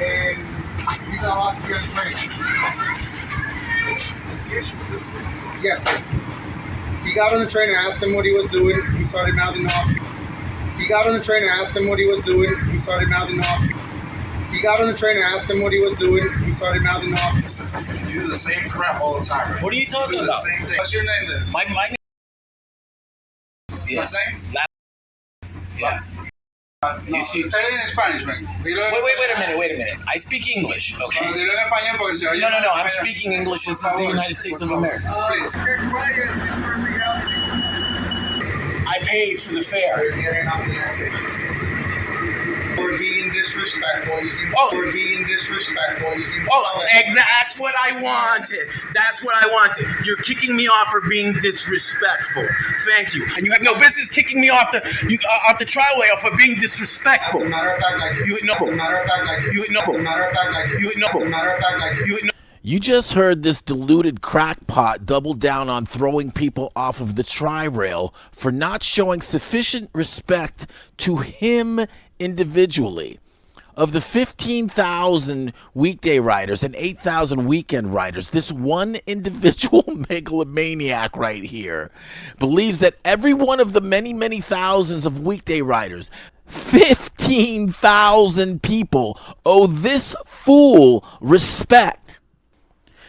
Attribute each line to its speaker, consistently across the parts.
Speaker 1: and he got off the train. Yes, sir. He got on the train and asked him what he was doing. He started mouthing off. He got on the train and asked him what he was doing. He started mouthing off. He got on the train and asked him what he was doing. He started mouthing off.
Speaker 2: You do the same crap all the time. Right?
Speaker 3: What are you talking about?
Speaker 2: The same thing.
Speaker 4: What's your name then?
Speaker 3: My name. Yeah.
Speaker 4: What's name?
Speaker 3: Yeah.
Speaker 4: No,
Speaker 3: You see-
Speaker 4: tell it in Spanish, man.
Speaker 3: Wait a minute. I speak English, okay?
Speaker 4: Bueno, dilo en español porque se oye.
Speaker 3: No. I'm speaking English. This is the United States of America.
Speaker 4: Please.
Speaker 3: I paid for the fare.
Speaker 1: They're getting off the gas station. For being disrespectful using. For being disrespectful using.
Speaker 3: That's what I wanted. That's what I wanted. You're kicking me off for being disrespectful. Thank you. And you have no business kicking me off the trial for being disrespectful.
Speaker 1: As a matter of fact, I do.
Speaker 3: You hit no.
Speaker 1: As a matter of fact, I do.
Speaker 3: You hit no.
Speaker 1: As a matter of fact, I do.
Speaker 3: You hit no.
Speaker 1: As a matter of fact, I do.
Speaker 3: You hit no.
Speaker 5: You just heard this deluded crackpot double down on throwing people off of the tri-rail for not showing sufficient respect to him individually. Of the 15,000 weekday riders and 8,000 weekend riders, this one individual megalomaniac right here believes that every one of the many, many thousands of weekday riders, 15,000 people, owe this fool respect.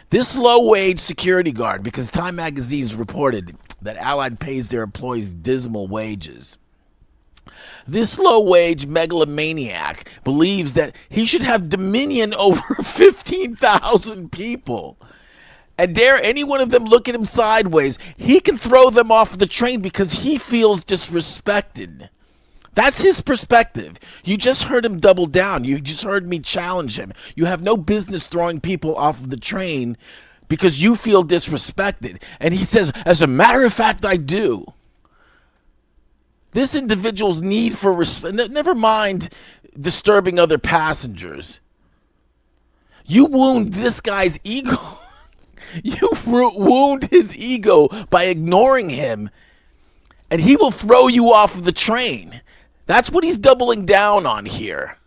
Speaker 5: This low-wage security guard, because Time Magazine's reported that Allied pays their employees dismal wages. This low-wage megalomaniac believes that he should have dominion over 15,000 people. And dare any one of them look at him sideways, he can throw them off the train because he feels disrespected. That's his perspective. You just heard him double down. You just heard me challenge him. You have no business throwing people off of the train because you feel disrespected. And he says, as a matter of fact, I do. This individual's need for respect, never mind disturbing other passengers. You wound this guy's ego. You wound his ego by ignoring him, and he will throw you off of the train. That's what he's doubling down on here.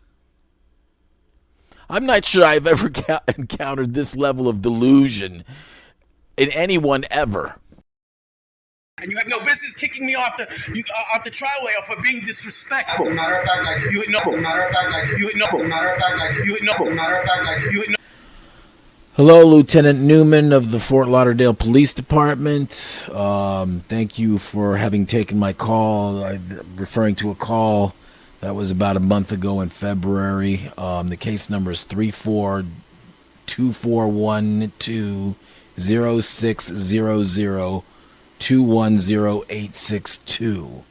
Speaker 5: I'm not sure I've ever encountered this level of delusion in anyone ever.
Speaker 3: And you have no business kicking me off the trial for being disrespectful.
Speaker 1: As a matter of fact, I do.
Speaker 3: You hit no.
Speaker 1: As a matter of fact, I do.
Speaker 3: You hit no.
Speaker 1: As a matter of fact, I do.
Speaker 3: You hit no.
Speaker 1: As a matter of fact, I do.
Speaker 3: You hit no.
Speaker 5: Hello, Lieutenant Newman of the Fort Lauderdale Police Department. Thank you for having taken my call. I'm referring to a call that was about a month ago in February. The case number is 34241200600210862.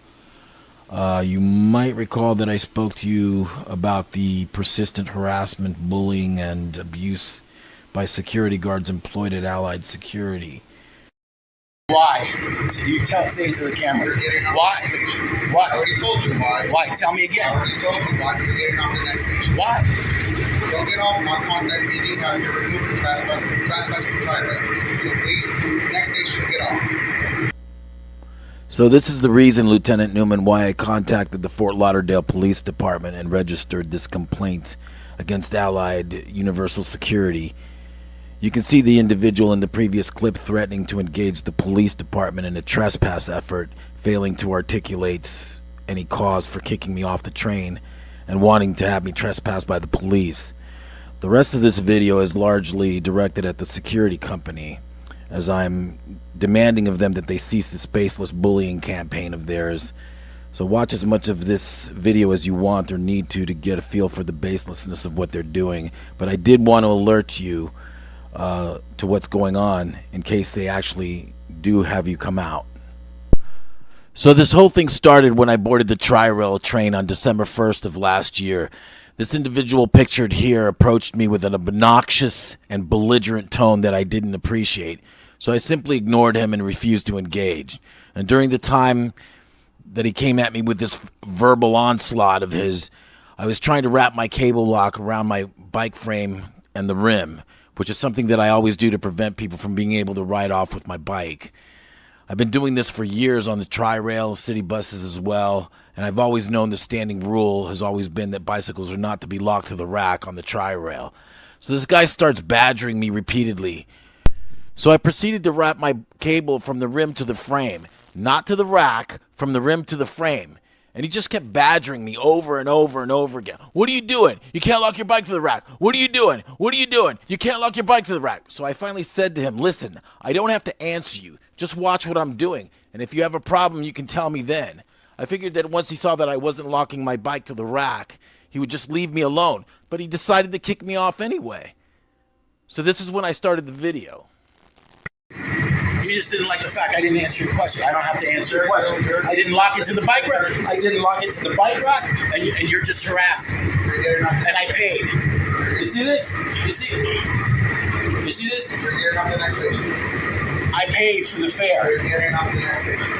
Speaker 5: You might recall that I spoke to you about the persistent harassment, bullying, and abuse by security guards employed at Allied Security.
Speaker 3: Why? Say it to the camera. Why? Why?
Speaker 1: I already told you why.
Speaker 3: Why? Tell me
Speaker 1: I
Speaker 3: again.
Speaker 1: already told you why you're getting off the next station.
Speaker 3: Why?
Speaker 1: Don't get off, not contact PD, have you removed from trespass from driveway. So please, next station, get off.
Speaker 5: So this is the reason, Lieutenant Newman, why I contacted the Fort Lauderdale Police Department and registered this complaint against Allied Universal Security. You can see the individual in the previous clip threatening to engage the police department in a trespass effort, failing to articulate any cause for kicking me off the train and wanting to have me trespassed by the police. The rest of this video is largely directed at the security company, as I'm demanding of them that they cease this baseless bullying campaign of theirs. So watch as much of this video as you want or need to get a feel for the baselessness of what they're doing. But I did want to alert you to what's going on in case they actually do have you come out. So this whole thing started when I boarded the Tri-Rail train on December 1st of last year. This individual pictured here approached me with an obnoxious and belligerent tone that I didn't appreciate. So I simply ignored him and refused to engage. And during the time that he came at me with this verbal onslaught of his, I was trying to wrap my cable lock around my bike frame and the rim, which is something that I always do to prevent people from being able to ride off with my bike. I've been doing this for years on the tri-rail, city buses as well, and I've always known the standing rule has always been that bicycles are not to be locked to the rack on the tri-rail. So this guy starts badgering me repeatedly. So I proceeded to wrap my cable from the rim to the frame, not to the rack, from the rim to the frame. And he just kept badgering me over and over and over again. What are you doing? You can't lock your bike to the rack. What are you doing? What are you doing? You can't lock your bike to the rack. So I finally said to him, listen, I don't have to answer you. Just watch what I'm doing. And if you have a problem, you can tell me then. I figured that once he saw that I wasn't locking my bike to the rack, he would just leave me alone. But he decided to kick me off anyway. So this is when I started the video.
Speaker 3: You just didn't like the fact I didn't answer your question. I don't have to answer your question. I didn't lock it to the bike rack. I didn't lock it to the bike rack, and you're just harassing me. And I paid. You see this? You see this?
Speaker 1: You're getting off the next station.
Speaker 3: I paid for the fare.
Speaker 1: You're getting off the next station.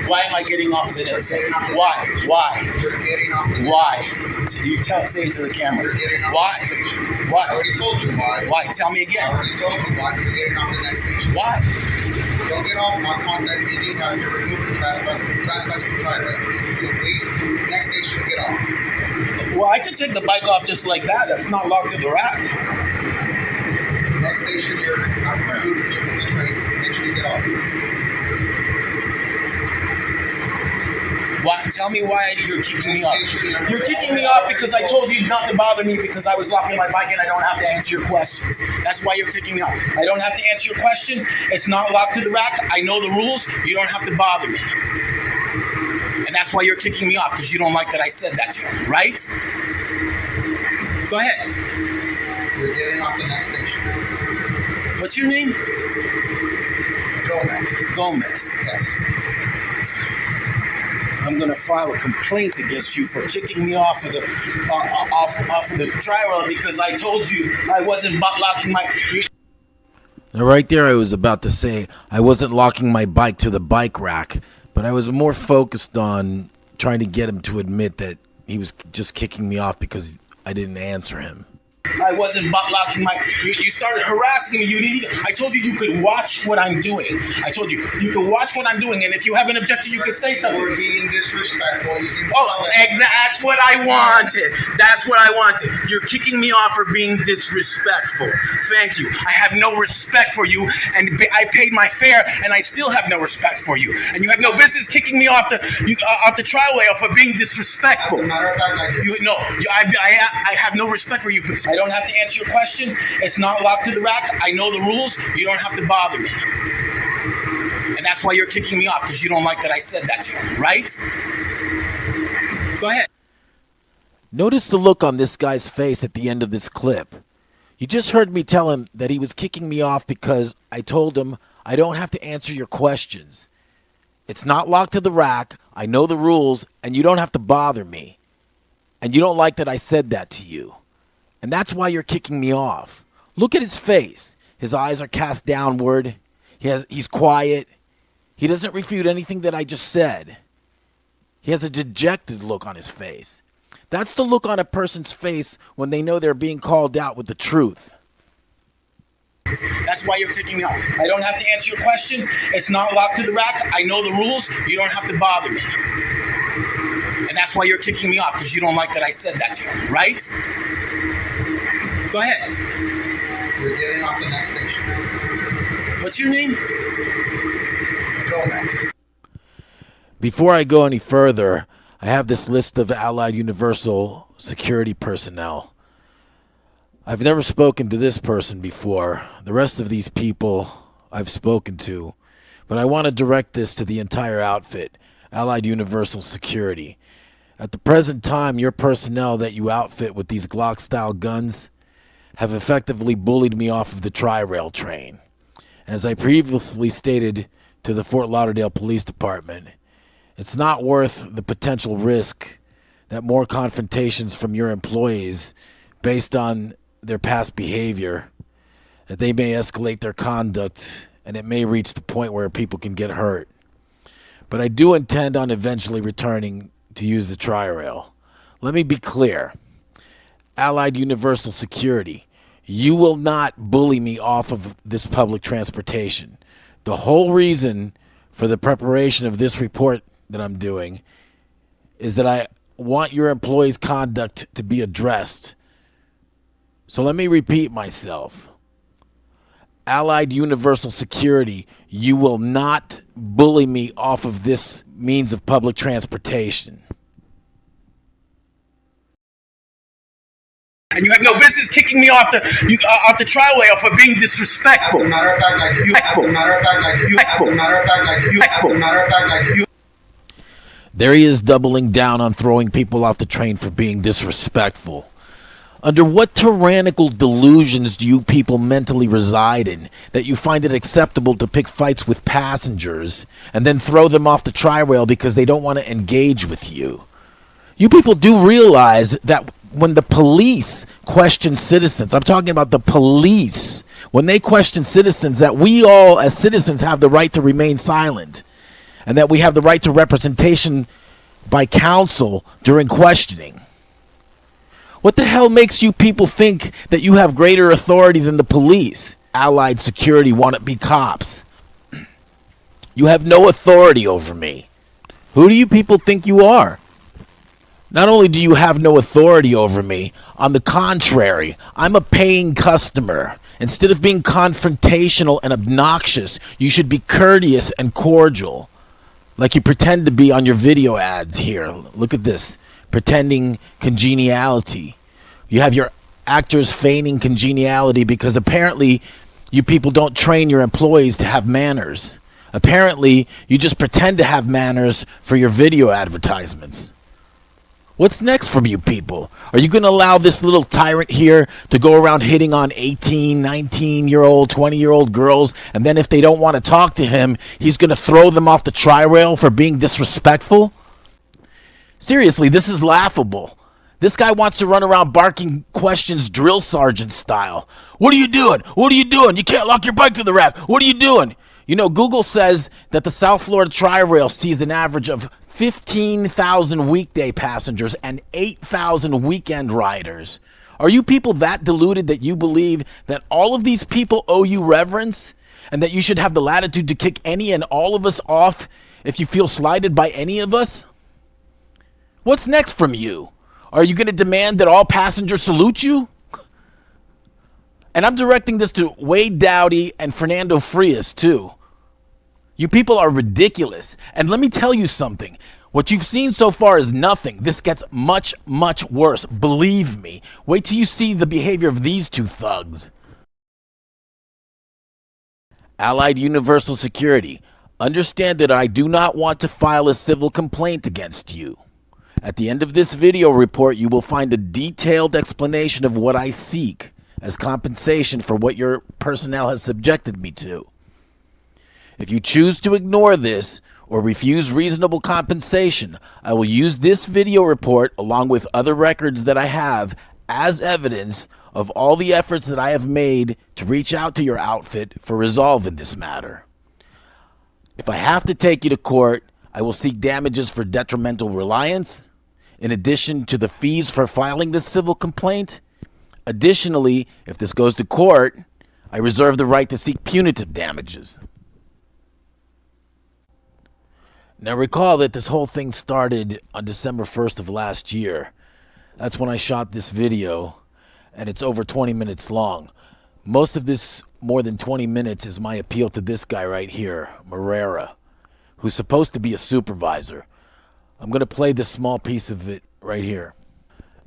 Speaker 3: Why am I getting off the next station? Why?
Speaker 1: You're getting off the next
Speaker 3: Why? You say it to the camera.
Speaker 1: You're getting off
Speaker 3: Why?
Speaker 1: the next station.
Speaker 3: Why?
Speaker 1: I already told you why.
Speaker 3: Why? Tell me
Speaker 1: I
Speaker 3: again.
Speaker 1: already told you why. You're getting off the next station.
Speaker 3: Why?
Speaker 1: Don't get off my contact PD. Have you removed from trespass from tri-rail. So please, next station, get off.
Speaker 3: Well, I could take the bike off just like that. That's not locked to the rack.
Speaker 1: Next station, you're removing you from the train. Make sure you get off.
Speaker 3: Why? Tell me why you're kicking me off. You're kicking me off because I told you not to bother me because I was locking my bike and I don't have to answer your questions. That's why you're kicking me off. I don't have to answer your questions. It's not locked to the rack. I know the rules. You don't have to bother me. And that's why you're kicking me off because you don't like that I said that to you, right? Go ahead.
Speaker 1: You're getting off the next station.
Speaker 3: What's your name?
Speaker 1: Gomez.
Speaker 3: Gomez.
Speaker 1: Yes.
Speaker 3: I'm going to file a complaint against you for kicking me off of the off of the tri-rail because I told you I wasn't locking my.
Speaker 5: Now right there I was about to say I wasn't locking my bike to the bike rack, but I was more focused on trying to get him to admit that he was just kicking me off because I didn't answer him.
Speaker 3: I wasn't locking my. You started harassing me. You didn't even. I told you could watch what I'm doing. I told you could watch what I'm doing, and if you have an objection, you could say something.
Speaker 1: You're being disrespectful using.
Speaker 3: Oh, that's what I wanted. That's what I wanted. You're kicking me off for being disrespectful. Thank you. I have no respect for you, and I paid my fare, and I still have no respect for you. And you have no business kicking me off the tri-rail for being disrespectful.
Speaker 1: As a matter of fact, I did.
Speaker 3: I have no respect for you because I don't have to answer your questions. It's not locked to the rack. I know the rules. You don't have to bother me. And that's why you're kicking me off because you don't like that I said that to you, right? Go ahead.
Speaker 5: Notice the look on this guy's face at the end of this clip. You just heard me tell him that he was kicking me off because I told him I don't have to answer your questions. It's not locked to the rack. I know the rules, and you don't have to bother me. And you don't like that I said that to you. And that's why you're kicking me off. Look at his face. His eyes are cast downward. He's quiet. He doesn't refute anything that I just said. He has a dejected look on his face. That's the look on a person's face when they know they're being called out with the truth.
Speaker 3: That's why you're kicking me off. I don't have to answer your questions. It's not locked to the rack. I know the rules. You don't have to bother me. And that's why you're kicking me off because you don't like that I said that to you, right? Go ahead.
Speaker 1: You're getting off the next station.
Speaker 3: What's your name?
Speaker 1: Gomez.
Speaker 5: Before I go any further, I have this list of Allied Universal security personnel. I've never spoken to this person before. The rest of these people I've spoken to. But I want to direct this to the entire outfit, Allied Universal Security. At the present time, your personnel that you outfit with these Glock-style guns have effectively bullied me off of the tri-rail train. As I previously stated to the Fort Lauderdale Police Department, it's not worth the potential risk that more confrontations from your employees based on their past behavior, that they may escalate their conduct and it may reach the point where people can get hurt. But I do intend on eventually returning to use the tri-rail. Let me be clear. Allied Universal Security, You will not bully me off of this public transportation. The whole reason for the preparation of this report that I'm doing is that I want your employees' conduct to be addressed. So let me repeat myself. Allied Universal Security, you will not bully me off of this means of public transportation.
Speaker 3: And you have no business kicking me off the trial rail for being disrespectful.
Speaker 1: As a matter of fact, I do. As a matter of fact, I do. As a matter of fact, I do. As a matter of fact, I do.
Speaker 5: There he is, doubling down on throwing people off the train for being disrespectful. Under what tyrannical delusions do you people mentally reside in that you find it acceptable to pick fights with passengers and then throw them off the tri-rail because they don't want to engage with you? You people do realize that when the police question citizens, I'm talking about the police, when they question citizens, that we all as citizens have the right to remain silent and that we have the right to representation by counsel during questioning. What the hell makes you people think that you have greater authority than the police? Allied security wannabe cops. You have no authority over me. Who do you people think you are? Not only do you have no authority over me, on the contrary, I'm a paying customer. Instead of being confrontational and obnoxious, you should be courteous and cordial, like you pretend to be on your video ads here. Look at this. Pretending congeniality. You have your actors feigning congeniality because apparently you people don't train your employees to have manners. Apparently you just pretend to have manners for your video advertisements. What's next from you people? Are you going to allow this little tyrant here to go around hitting on 18, 19-year-old, 20-year-old girls, and then if they don't want to talk to him, he's going to throw them off the tri-rail for being disrespectful? Seriously, this is laughable. This guy wants to run around barking questions drill sergeant style. What are you doing? What are you doing? You can't lock your bike to the rack. What are you doing? You know, Google says that the South Florida Tri-Rail sees an average of 15,000 weekday passengers and 8,000 weekend riders. Are you people that deluded that you believe that all of these people owe you reverence and that you should have the latitude to kick any and all of us off if you feel slighted by any of us? What's next from you? Are you going to demand that all passengers salute you? And I'm directing this to Wade Dowdy and Fernando Frias, too. You people are ridiculous. And let me tell you something. What you've seen so far is nothing. This gets much, much worse. Believe me. Wait till you see the behavior of these two thugs. Allied Universal Security, understand that I do not want to file a civil complaint against you. At the end of this video report, you will find a detailed explanation of what I seek as compensation for what your personnel has subjected me to. If you choose to ignore this or refuse reasonable compensation, I will use this video report along with other records that I have as evidence of all the efforts that I have made to reach out to your outfit for resolve in this matter. If I have to take you to court, I will seek damages for detrimental reliance, in addition to the fees for filing this civil complaint. Additionally, if this goes to court, I reserve the right to seek punitive damages. Now recall that this whole thing started on December 1st of last year. That's when I shot this video, and it's over 20 minutes long. Most of this, more than 20 minutes, is my appeal to this guy right here, Morera, who's supposed to be a supervisor. I'm going to play this small piece of it right here.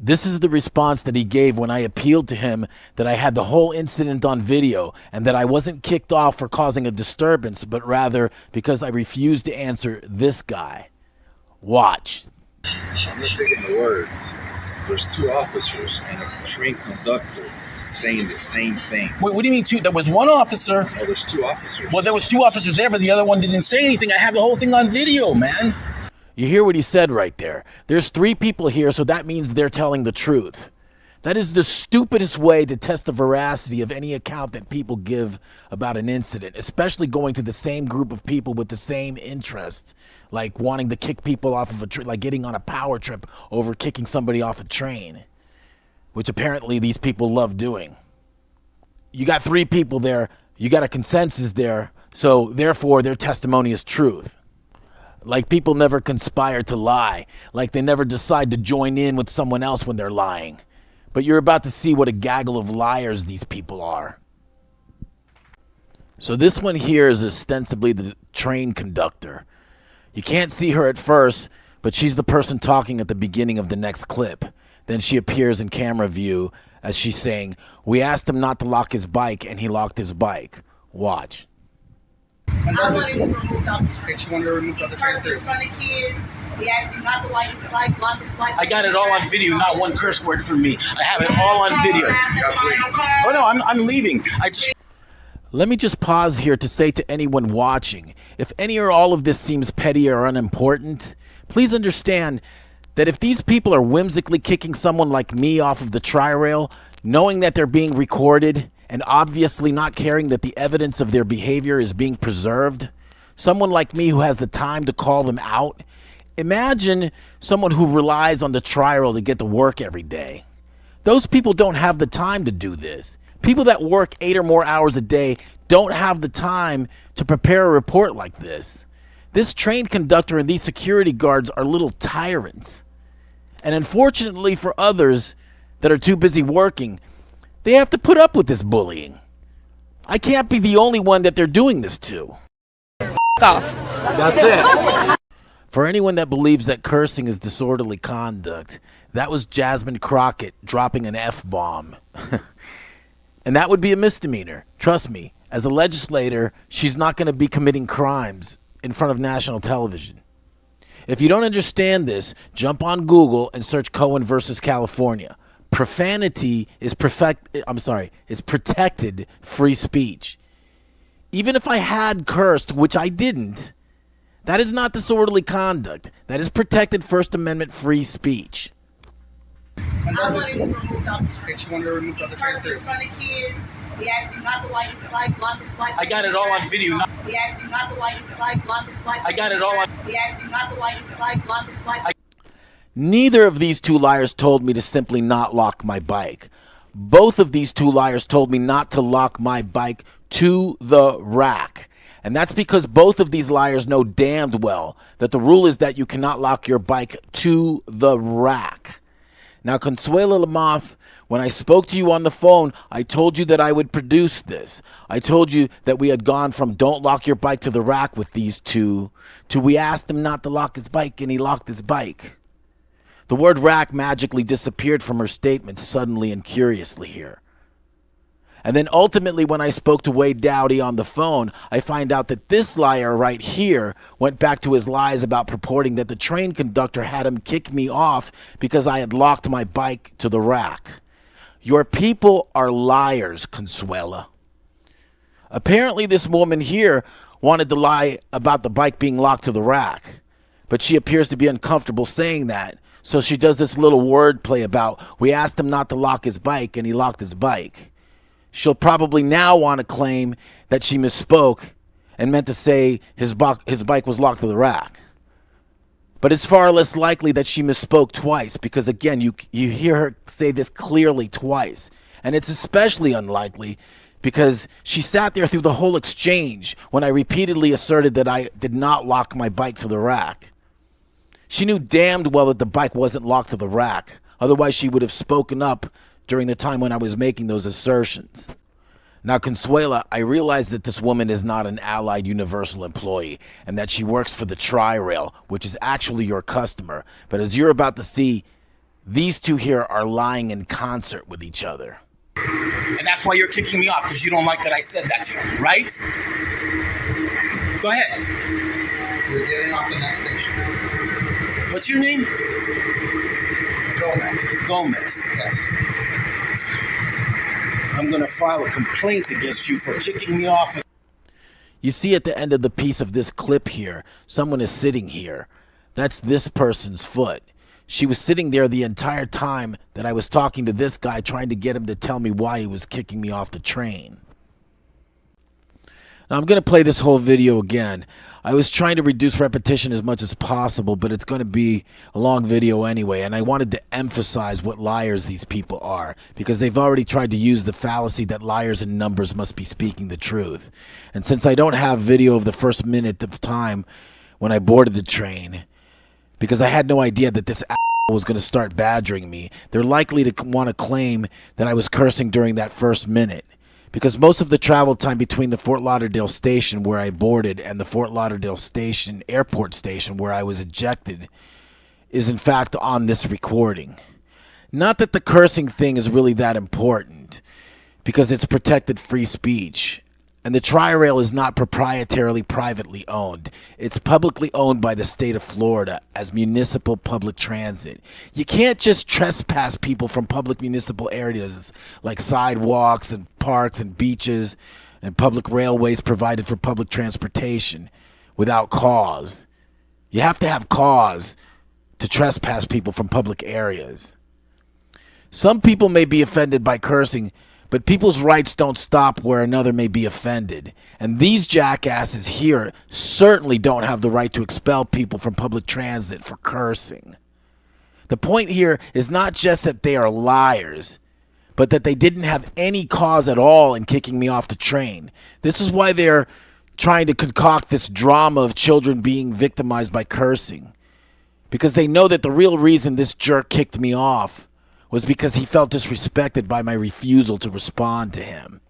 Speaker 5: This is the response that he gave when I appealed to him that I had the whole incident on video and that I wasn't kicked off for causing a disturbance, but rather because I refused to answer this guy. Watch.
Speaker 2: I'm not taking the word. There's two officers and a train conductor saying the same thing.
Speaker 3: Wait, what do you mean two? There was one officer.
Speaker 2: Oh, there's two officers.
Speaker 3: Well, there was two officers there, but the other one didn't say anything. I have the whole thing on video, man.
Speaker 5: You hear what he said right there. There's 3 people here, so that means they're telling the truth. That is the stupidest way to test the veracity of any account that people give about an incident, especially going to the same group of people with the same interests, like wanting to kick people off of a train, like getting on a power trip over kicking somebody off a train, which apparently these people love doing. you got 3 people there, you got a consensus there, so therefore their testimony is truth. Like people never conspire to lie, like they never decide to join in with someone else when they're lying. But you're about to see what a gaggle of liars these people are. So this one here is ostensibly the train conductor. You can't see her at first, but she's the person talking at the beginning of the next clip. Then she appears in camera view as she's saying, "We asked him not to lock his bike, and he locked his bike." Watch.
Speaker 1: And
Speaker 6: I
Speaker 1: that
Speaker 6: wanted
Speaker 1: is
Speaker 6: him removed off the train.
Speaker 1: okay, she wanted to remove
Speaker 6: He's
Speaker 1: the train
Speaker 6: cursing in front of kids. We asked him not to light his bike, lock his bike.
Speaker 3: I got it all on video, not one curse word from me. I have it all on video. Oh no, I'm leaving.
Speaker 5: Let me just pause here to say to anyone watching, if any or all of this seems petty or unimportant, please understand that if these people are whimsically kicking someone like me off of the tri-rail, knowing that they're being recorded, and obviously not caring that the evidence of their behavior is being preserved, someone like me who has the time to call them out, imagine someone who relies on the tri-rail to get to work every day. Those people don't have the time to do this. People that work 8 or more hours a day don't have the time to prepare a report like this. This train conductor and these security guards are little tyrants. And unfortunately for others that are too busy working, they have to put up with this bullying. I can't be the only one that they're doing this to.
Speaker 7: Off.
Speaker 5: That's it. For anyone that believes that cursing is disorderly conduct, that was Jasmine Crockett dropping an F-bomb. And that would be a misdemeanor. Trust me, as a legislator, she's not going to be committing crimes in front of national television. If you don't understand this, jump on Google and search Cohen versus California. Profanity is protected free speech. Even if I had cursed, which I didn't, that is not disorderly conduct. That is protected First Amendment free speech.
Speaker 1: And
Speaker 6: I
Speaker 1: that
Speaker 6: wanted him removed off the
Speaker 1: is
Speaker 6: train.
Speaker 1: okay, she wanted to remove the
Speaker 6: He's
Speaker 1: train
Speaker 6: cursing in front of kids. We asked him not to light his bike, lock his bike.
Speaker 3: I got it all on video.
Speaker 6: We asked him not to light his bike, lock his bike.
Speaker 3: I got it all on.
Speaker 6: We asked him not to light his bike, lock his bike.
Speaker 5: Neither of these 2 liars told me to simply not lock my bike. Both of these 2 liars told me not to lock my bike to the rack. And that's because both of these liars know damned well that the rule is that you cannot lock your bike to the rack. Now, Consuelo Lamoth, when I spoke to you on the phone, I told you that I would produce this. I told you that we had gone from don't lock your bike to the rack with these 2 to we asked him not to lock his bike and he locked his bike. The word rack magically disappeared from her statement suddenly and curiously here. And then ultimately when I spoke to Wade Dowdy on the phone, I find out that this liar right here went back to his lies about purporting that the train conductor had him kick me off because I had locked my bike to the rack. Your people are liars, Consuela. Apparently this woman here wanted to lie about the bike being locked to the rack, but she appears to be uncomfortable saying that. So she does this little wordplay about, we asked him not to lock his bike and he locked his bike. She'll probably now want to claim that she misspoke and meant to say his bike was locked to the rack. But it's far less likely that she misspoke twice because, again, you hear her say this clearly twice. And it's especially unlikely because she sat there through the whole exchange when I repeatedly asserted that I did not lock my bike to the rack. She knew damned well that the bike wasn't locked to the rack. Otherwise, she would have spoken up during the time when I was making those assertions. Now, Consuela, I realize that this woman is not an Allied Universal employee and that she works for the Tri-Rail, which is actually your customer. But as you're about to see, these 2 here are lying in concert with each other.
Speaker 3: And that's why you're kicking me off, because you don't like that I said that to you, right? Go ahead.
Speaker 1: You're getting off the next station.
Speaker 3: What's your name?
Speaker 1: Gomez.
Speaker 3: Gomez.
Speaker 1: Yes.
Speaker 3: I'm going to file a complaint against you for kicking me off.
Speaker 5: You see at the end of the piece of this clip here, someone is sitting here. That's this person's foot. She was sitting there the entire time that I was talking to this guy, trying to get him to tell me why he was kicking me off the train. Now I'm going to play this whole video again. I was trying to reduce repetition as much as possible, but it's going to be a long video anyway, and I wanted to emphasize what liars these people are, because they've already tried to use the fallacy that liars and numbers must be speaking the truth. And since I don't have video of the first minute of time when I boarded the train, because I had no idea that this was going to start badgering me, they're likely to want to claim that I was cursing during that first minute. Because most of the travel time between the Fort Lauderdale station where I boarded and the Fort Lauderdale station, airport station where I was ejected, is in fact on this recording. Not that the cursing thing is really that important, because it's protected free speech. And the Tri-Rail is not proprietarily privately owned. It's publicly owned by the state of Florida as municipal public transit. You can't just trespass people from public municipal areas like sidewalks and parks and beaches and public railways provided for public transportation without cause. You have to have cause to trespass people from public areas. Some people may be offended by cursing, but people's rights don't stop where another may be offended. And these jackasses here certainly don't have the right to expel people from public transit for cursing. The point here is not just that they are liars, but that they didn't have any cause at all in kicking me off the train. This is why they're trying to concoct this drama of children being victimized by cursing. Because they know that the real reason this jerk kicked me off was because he felt disrespected by my refusal to respond to him.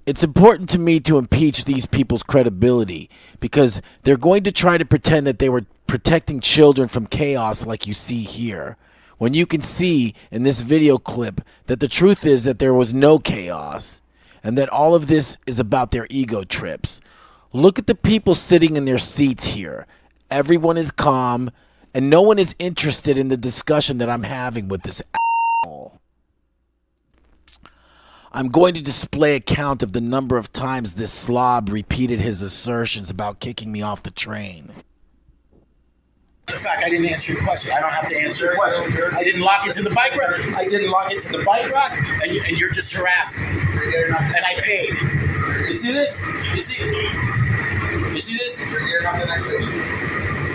Speaker 5: It's important to me to impeach these people's credibility, because they're going to try to pretend that they were protecting children from chaos like you see here, when you can see in this video clip that the truth is that there was no chaos, and that all of this is about their ego trips. Look at the people sitting in their seats here. Everyone is calm, and no one is interested in the discussion that I'm having with this asshole. I'm going to display a count of the number of times this slob repeated his assertions about kicking me off the train.
Speaker 3: The fact I didn't answer your question. I don't have to answer your question. I didn't lock it to the bike rack. I didn't lock it to the bike rack, and you're just harassing me. And I paid. You see this? You see this?
Speaker 1: You're getting off the next station.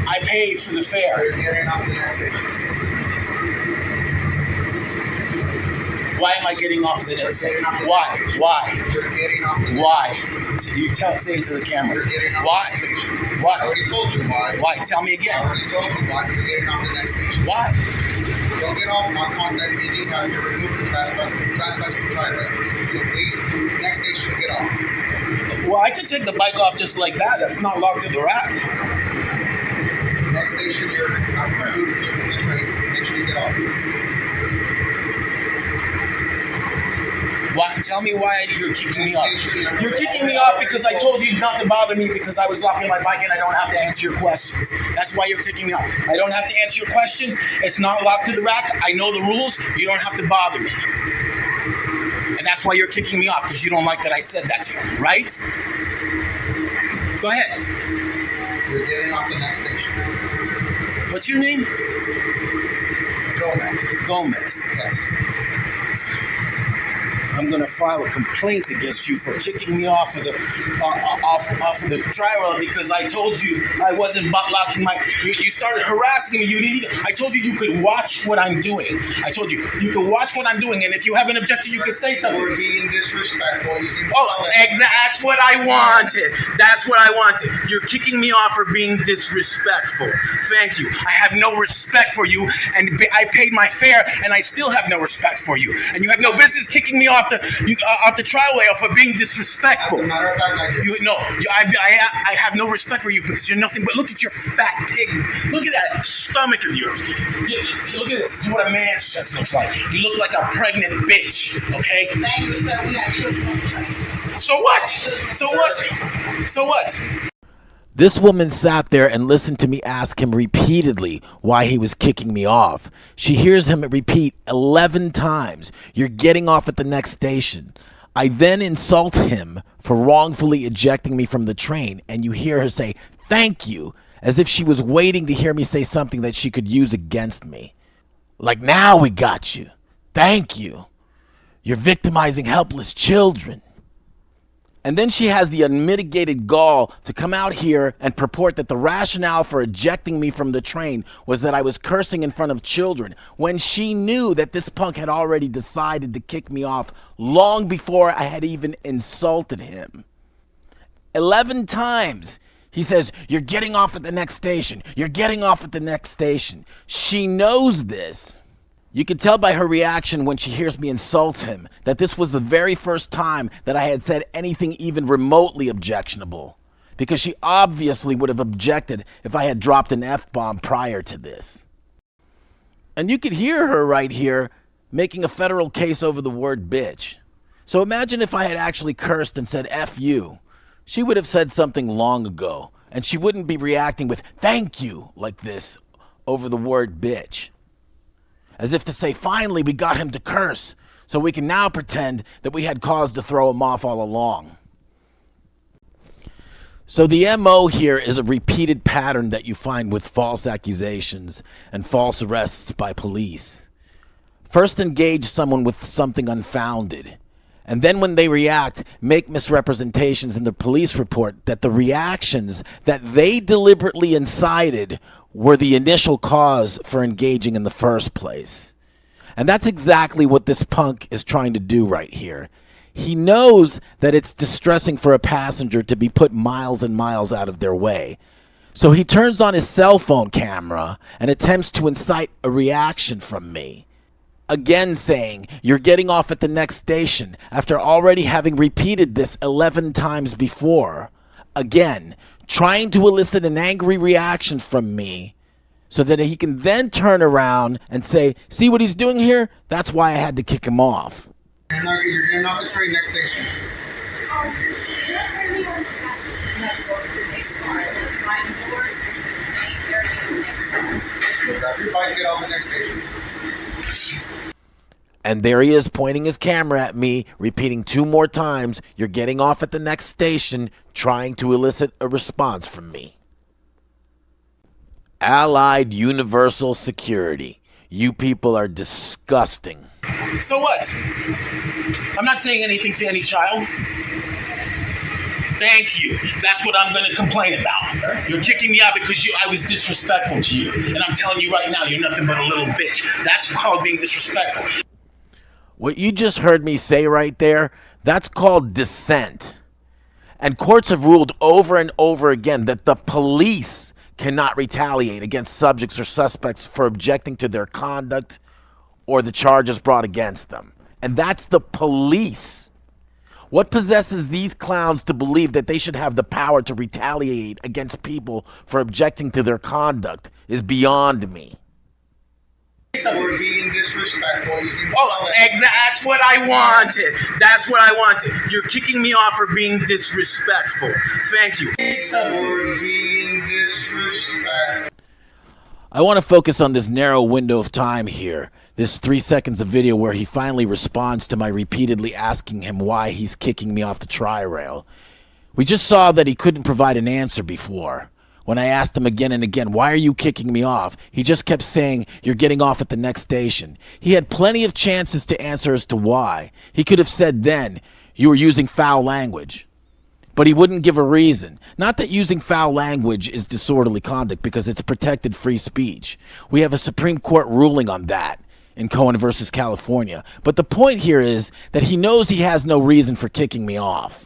Speaker 3: I paid for the fare.
Speaker 1: You're getting off the next station.
Speaker 3: Why am I getting off the next station? Why?
Speaker 1: You're getting off the next
Speaker 3: Why?
Speaker 1: station.
Speaker 3: You say it to the camera.
Speaker 1: You're getting off
Speaker 3: Why?
Speaker 1: the next station.
Speaker 3: Why?
Speaker 1: I already told you why.
Speaker 3: Why? Tell me
Speaker 1: I
Speaker 3: again.
Speaker 1: already told you why. You're getting off the next station.
Speaker 3: Why?
Speaker 1: Don't get off on contact PD. Have you removed from trespass from Tri-Rail. So please, next station, get off.
Speaker 3: Well, I could take the bike off just like that. That's not locked to the rack.
Speaker 1: Next station, you're removed from the train. Make sure you get off.
Speaker 3: Why? Tell me why you're kicking me off. You're kicking me off because I told you not to bother me because I was locking my bike and I don't have to answer your questions. That's why you're kicking me off. I don't have to answer your questions. It's not locked to the rack. I know the rules. You don't have to bother me. And that's why you're kicking me off, because you don't like that I said that to you, right? Go ahead.
Speaker 1: You're getting off the next station.
Speaker 3: What's your name?
Speaker 1: Gomez.
Speaker 3: Gomez.
Speaker 1: Yes.
Speaker 3: I'm going to file a complaint against you for kicking me off of the Tri-Rail because I told you I wasn't locking my. You started harassing me. You didn't even. I told you could watch what I'm doing. I told you could watch what I'm doing, and if you have an objection, you could say something.
Speaker 1: You're being disrespectful using.
Speaker 3: That's what I wanted. That's what I wanted. You're kicking me off for being disrespectful. Thank you. I have no respect for you, and I paid my fare, and I still have no respect for you, and you have no business kicking me off the Tri-Rail for being disrespectful.
Speaker 1: As a matter of fact, I do.
Speaker 3: I have no respect for you because you're nothing but. Look at your fat pig. Look at that stomach of yours. Look at this. This is what a man's chest looks like. You look like a pregnant bitch. Okay.
Speaker 6: Thank you, sir. We got children on the train.
Speaker 3: So what? So what? So what?
Speaker 5: This woman sat there and listened to me ask him repeatedly why he was kicking me off. She hears him repeat 11 times, "You're getting off at the next station." I then insult him for wrongfully ejecting me from the train, and you hear her say, "Thank you," as if she was waiting to hear me say something that she could use against me. Like, "Now we got you. Thank you. You're victimizing helpless children." And then she has the unmitigated gall to come out here and purport that the rationale for ejecting me from the train was that I was cursing in front of children, when she knew that this punk had already decided to kick me off long before I had even insulted him. 11 times he says, "You're getting off at the next station. You're getting off at the next station." She knows this. You can tell by her reaction when she hears me insult him that this was the very first time that I had said anything even remotely objectionable, because she obviously would have objected if I had dropped an F-bomb prior to this. And you could hear her right here making a federal case over the word bitch. So imagine if I had actually cursed and said F you. She would have said something long ago, and she wouldn't be reacting with "thank you" like this over the word bitch. As if to say, finally we got him to curse, so we can now pretend that we had cause to throw him off all along. So the MO here is a repeated pattern that you find with false accusations and false arrests by police. First engage someone with something unfounded, and then when they react, make misrepresentations in the police report that the reactions that they deliberately incited were the initial cause for engaging in the first place. And that's exactly what this punk is trying to do right here. He knows that it's distressing for a passenger to be put miles and miles out of their way. So he turns on his cell phone camera and attempts to incite a reaction from me. Again saying, "You're getting off at the next station," after already having repeated this 11 times before. Again, trying to elicit an angry reaction from me so that he can then turn around and say, "See what he's doing here? That's why I had to kick him off."
Speaker 1: You're getting off the train next station. Grab your bike, get off the next station.
Speaker 5: And there he is pointing his camera at me, repeating 2 more times, "You're getting off at the next station," trying to elicit a response from me. Allied Universal Security. You people are disgusting.
Speaker 3: So what? I'm not saying anything to any child. Thank you. That's what I'm going to complain about. You're kicking me out because I was disrespectful to you. And I'm telling you right now, you're nothing but a little bitch. That's called being disrespectful.
Speaker 5: What you just heard me say right there, that's called dissent. And courts have ruled over and over again that the police cannot retaliate against subjects or suspects for objecting to their conduct or the charges brought against them. And that's the police. What possesses these clowns to believe that they should have the power to retaliate against people for objecting to their conduct is beyond me.
Speaker 1: We're being disrespectful using
Speaker 3: That's what I wanted. That's what I wanted. You're kicking me off for being disrespectful. Thank you.
Speaker 1: We're being disrespectful.
Speaker 5: I want to focus on this narrow window of time here. This 3 seconds of video where he finally responds to my repeatedly asking him why he's kicking me off the tri-rail. We just saw that he couldn't provide an answer before. When I asked him again and again, "Why are you kicking me off?" he just kept saying, "You're getting off at the next station." He had plenty of chances to answer as to why. He could have said then, "You were using foul language." But he wouldn't give a reason. Not that using foul language is disorderly conduct, because it's protected free speech. We have a Supreme Court ruling on that in Cohen versus California. But the point here is that he knows he has no reason for kicking me off.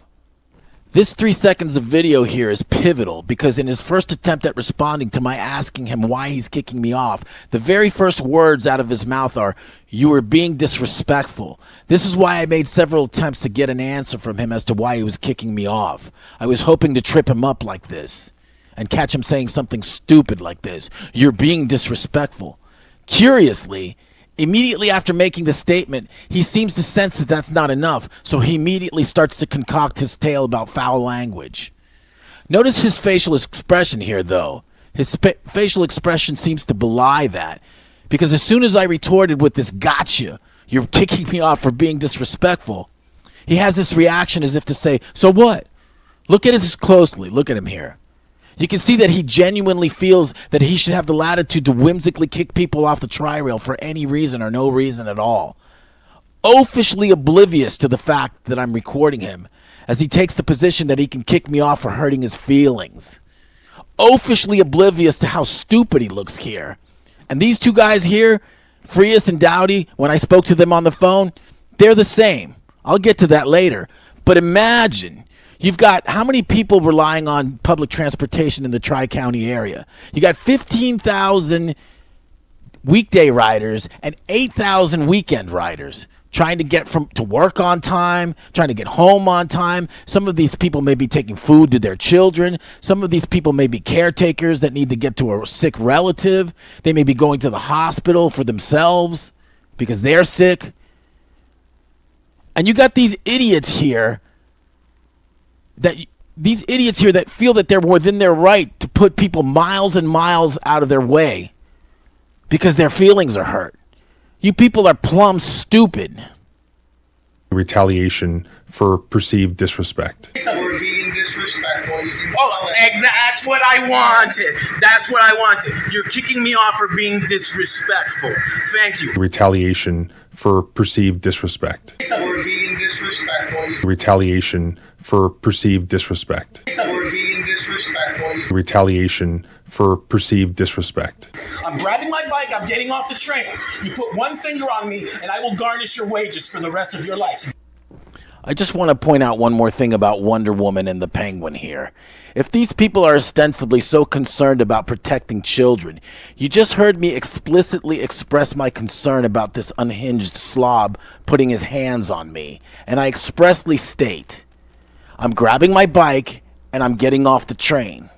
Speaker 5: This 3 seconds of video here is pivotal because in his first attempt at responding to my asking him why he's kicking me off, the very first words out of his mouth are, "You were being disrespectful." This is why I made several attempts to get an answer from him as to why he was kicking me off. I was hoping to trip him up like this and catch him saying something stupid like this, "You're being disrespectful." Curiously, immediately after making the statement, he seems to sense that that's not enough, so he immediately starts to concoct his tale about foul language. Notice his facial expression here, though. His facial expression seems to belie that, because as soon as I retorted with this "gotcha, you're kicking me off for being disrespectful," he has this reaction as if to say, "So what?" Look at this closely. Look at him here. You can see that he genuinely feels that he should have the latitude to whimsically kick people off the tri-rail for any reason or no reason at all. Oafishly oblivious to the fact that I'm recording him as he takes the position that he can kick me off for hurting his feelings. Oafishly oblivious to how stupid he looks here. And these two guys here, Frias and Dowdy, when I spoke to them on the phone, they're the same. I'll get to that later. But imagine, you've got how many people relying on public transportation in the Tri-County area? You got 15,000 weekday riders and 8,000 weekend riders trying to get to work on time, trying to get home on time. Some of these people may be taking food to their children. Some of these people may be caretakers that need to get to a sick relative. They may be going to the hospital for themselves because they're sick. And you got these idiots here that feel that they're within their right to put people miles and miles out of their way because their feelings are hurt. You people are plumb stupid.
Speaker 7: Retaliation for perceived disrespect.
Speaker 1: We're being disrespectful using
Speaker 3: That's what I wanted. That's what I wanted. You're kicking me off for being disrespectful. Thank you.
Speaker 7: Retaliation for perceived disrespect.
Speaker 1: We're being disrespectful using
Speaker 7: Retaliation for perceived disrespect.
Speaker 1: We're being disrespectful using
Speaker 7: Retaliation for perceived disrespect.
Speaker 3: I'm grabbing my bike. I'm getting off the train. You put one finger on me, and I will garnish your wages for the rest of your life.
Speaker 5: I just want to point out one more thing about Wonder Woman and the Penguin here. If these people are ostensibly so concerned about protecting children, you just heard me explicitly express my concern about this unhinged slob putting his hands on me. And I expressly state, I'm grabbing my bike and I'm getting off the train.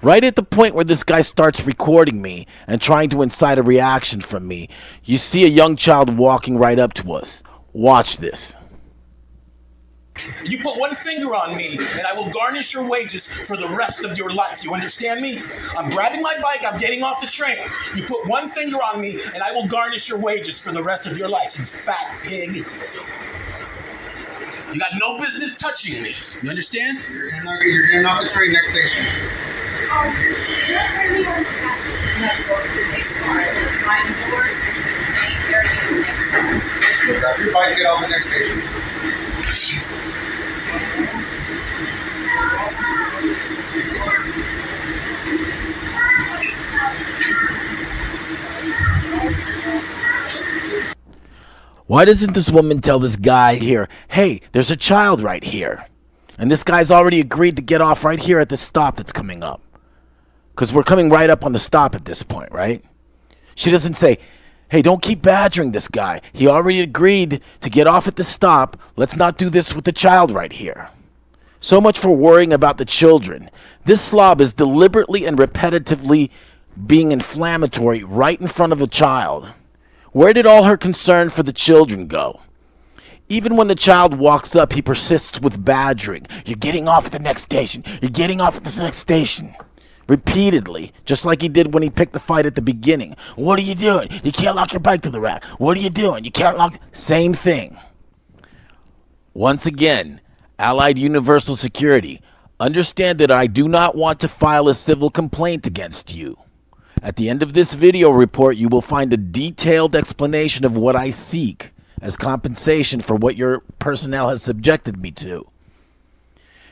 Speaker 5: Right at the point where this guy starts recording me and trying to incite a reaction from me, you see a young child walking right up to us. Watch this.
Speaker 3: You put one finger on me, and I will garnish your wages for the rest of your life. Do you understand me? I'm grabbing my bike. I'm getting off the train. You put one finger on me, and I will garnish your wages for the rest of your life, you fat pig. You got no business touching me. You understand?
Speaker 1: You're getting off the train next station. Grab your bike, get off the next station.
Speaker 5: Why doesn't this woman tell this guy here, hey, there's a child right here? And this guy's already agreed to get off right here at this stop that's coming up. Because we're coming right up on the stop at this point, right? She doesn't say, hey, don't keep badgering this guy. He already agreed to get off at the stop. Let's not do this with the child right here. So much for worrying about the children. This slob is deliberately and repetitively being inflammatory right in front of a child. Where did all her concern for the children go? Even when the child walks up, he persists with badgering. You're getting off at the next station. You're getting off at the next station. Repeatedly, just like he did when he picked the fight at the beginning. What are you doing? You can't lock your bike to the rack. What are you doing? You can't lock... Same thing. Once again, Allied Universal Security, understand that I do not want to file a civil complaint against you. At the end of this video report, you will find a detailed explanation of what I seek as compensation for what your personnel has subjected me to.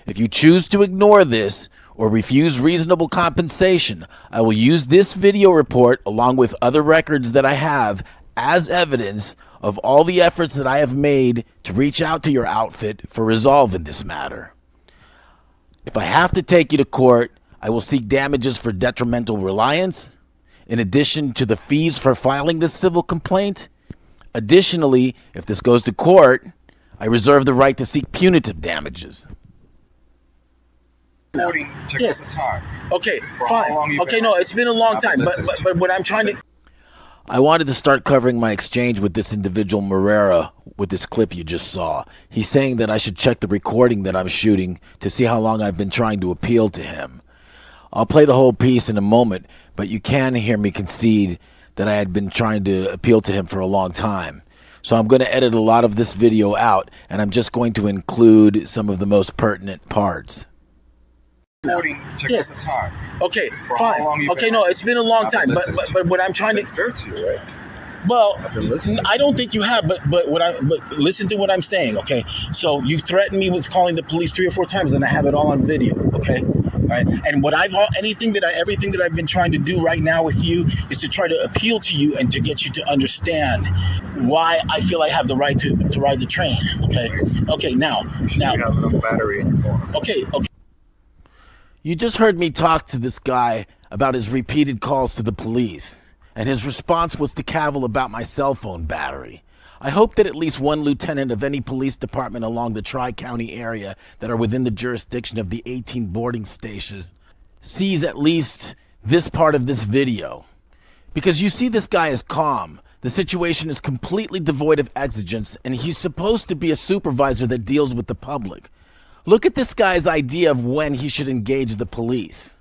Speaker 5: If you choose to ignore this or refuse reasonable compensation, I will use this video report along with other records that I have as evidence of all the efforts that I have made to reach out to your outfit for resolving this matter. If I have to take you to court, I will seek damages for detrimental reliance, in addition to the fees for filing this civil complaint. Additionally, if this goes to court, I reserve the right to seek punitive damages.
Speaker 2: Check
Speaker 3: Yes.
Speaker 2: out the time.
Speaker 3: Okay,
Speaker 2: For how long
Speaker 3: fine.
Speaker 2: you've
Speaker 3: Okay,
Speaker 2: been
Speaker 3: no,
Speaker 2: on.
Speaker 3: it's been a long
Speaker 2: I've
Speaker 3: time,
Speaker 2: been
Speaker 3: but
Speaker 2: listening
Speaker 3: but what I'm trying to...
Speaker 5: I wanted to start covering my exchange with this individual Morera with this clip you just saw. He's saying that I should check the recording that I'm shooting to see how long I've been trying to appeal to him. I'll play the whole piece in a moment, but you can hear me concede that I had been trying to appeal to him for a long time. So I'm going to edit a lot of this video out, and I'm just going to include some of the most pertinent parts.
Speaker 2: Check
Speaker 3: Yes.
Speaker 2: out the time.
Speaker 3: Okay,
Speaker 2: For how long
Speaker 3: fine.
Speaker 2: you've
Speaker 3: Okay,
Speaker 2: been
Speaker 3: no,
Speaker 2: on.
Speaker 3: it's been a long
Speaker 2: I've been
Speaker 3: time,
Speaker 2: listening
Speaker 3: but what I'm trying to...
Speaker 2: Fair to you, right?
Speaker 3: Well,
Speaker 2: I've been listening.
Speaker 3: I don't think you have, but listen to what I'm saying, okay? So you threatened me with calling the police 3 or 4 times, and I have it all on video, okay? All right. And everything that I've been trying to do right now with you is to try to appeal to you and to get you to understand why I feel I have the right to ride the train, okay? Okay, now.
Speaker 2: You have enough battery in your phone.
Speaker 3: Okay.
Speaker 5: You just heard me talk to this guy about his repeated calls to the police, and his response was to cavil about my cell phone battery. I hope that at least one lieutenant of any police department along the Tri-County area that are within the jurisdiction of the 18 boarding stations sees at least this part of this video. Because you see, this guy is calm. The situation is completely devoid of exigence, and he's supposed to be a supervisor that deals with the public. Look at this guy's idea of when he should engage the police.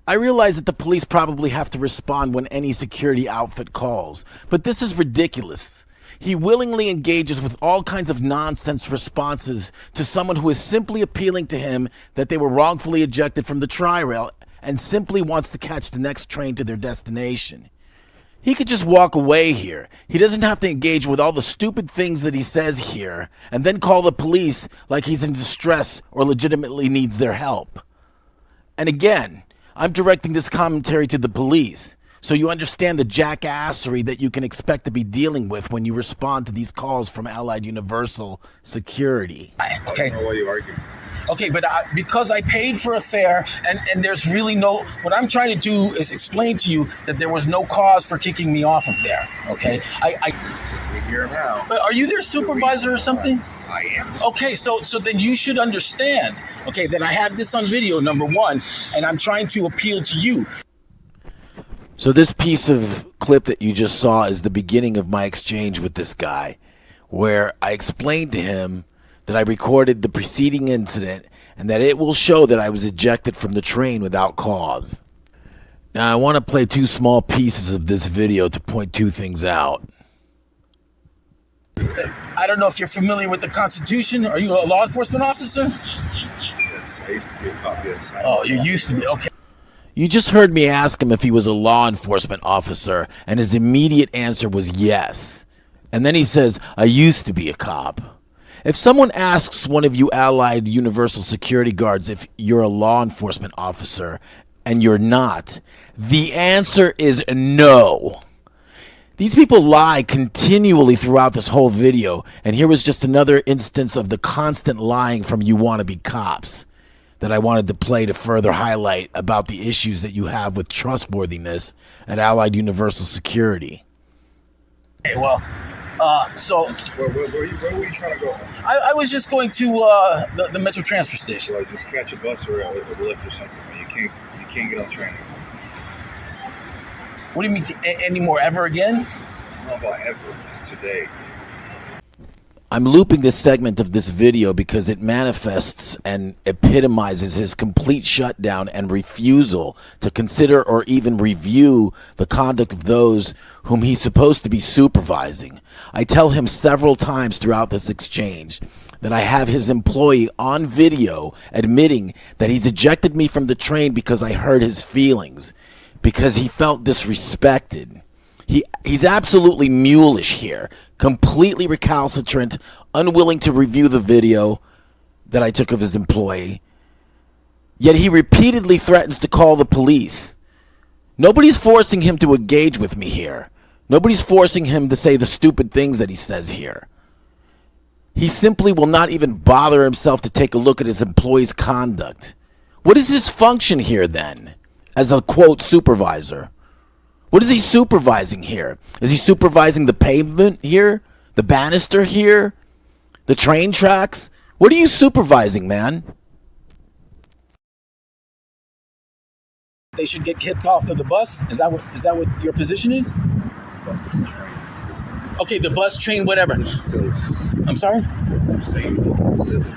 Speaker 5: I realize that the police probably have to respond when any security outfit calls, but this is ridiculous. He willingly engages with all kinds of nonsense responses to someone who is simply appealing to him that they were wrongfully ejected from the tri-rail and simply wants to catch the next train to their destination. He could just walk away here. He doesn't have to engage with all the stupid things that he says here and then call the police like he's in distress or legitimately needs their help. And again, I'm directing this commentary to the police, so you understand the jackassery that you can expect to be dealing with when you respond to these calls from Allied Universal Security.
Speaker 3: Okay.
Speaker 2: I don't know why you argue.
Speaker 3: Okay, but because I paid for a fare, and there's really no... What I'm trying to do is explain to you that there was no cause for kicking me off of there, okay?
Speaker 2: We're here now.
Speaker 3: But are you their supervisor or something?
Speaker 2: I am.
Speaker 3: Okay, so then you should understand, okay, that I have this on video, number one, and I'm trying to appeal to you.
Speaker 5: So this piece of clip that you just saw is the beginning of my exchange with this guy, where I explained to him that I recorded the preceding incident and that it will show that I was ejected from the train without cause. Now I want to play 2 small pieces of this video to point 2 things out.
Speaker 3: I don't know if you're familiar with the Constitution. Are you a law enforcement officer?
Speaker 2: Yes, I used to be a cop. Yes.
Speaker 3: Oh, you used to be. Okay.
Speaker 5: You just heard me ask him if he was a law enforcement officer, and his immediate answer was yes. And then he says, I used to be a cop. If someone asks one of you Allied Universal Security guards if you're a law enforcement officer and you're not, the answer is no. These people lie continually throughout this whole video, and here was just another instance of the constant lying from you wannabe cops that I wanted to play to further highlight about the issues that you have with trustworthiness at Allied Universal Security.
Speaker 3: Okay, well, so
Speaker 2: Where were you trying to go?
Speaker 3: I was just going to the Metro Transfer Station.
Speaker 2: Like, just catch a bus or a lift or something. You can't get on train.
Speaker 3: What do you mean, anymore, ever again?
Speaker 2: Not about ever, just today.
Speaker 5: I'm looping this segment of this video because it manifests and epitomizes his complete shutdown and refusal to consider or even review the conduct of those whom he's supposed to be supervising. I tell him several times throughout this exchange that I have his employee on video admitting that he's ejected me from the train because I hurt his feelings, because he felt disrespected. He's absolutely mulish here, completely recalcitrant, unwilling to review the video that I took of his employee. Yet he repeatedly threatens to call the police. Nobody's forcing him to engage with me here. Nobody's forcing him to say the stupid things that he says here. He simply will not even bother himself to take a look at his employee's conduct. What is his function here then, as a quote supervisor? What is he supervising here? Is he supervising the pavement here? The banister here? The train tracks? What are you supervising, man?
Speaker 3: They should get kicked off to the bus? Is that what your position is?
Speaker 2: Bus is the train.
Speaker 3: Okay, the bus, train, whatever.
Speaker 2: Silly.
Speaker 3: I'm sorry?
Speaker 2: I'm saying you're looking silly.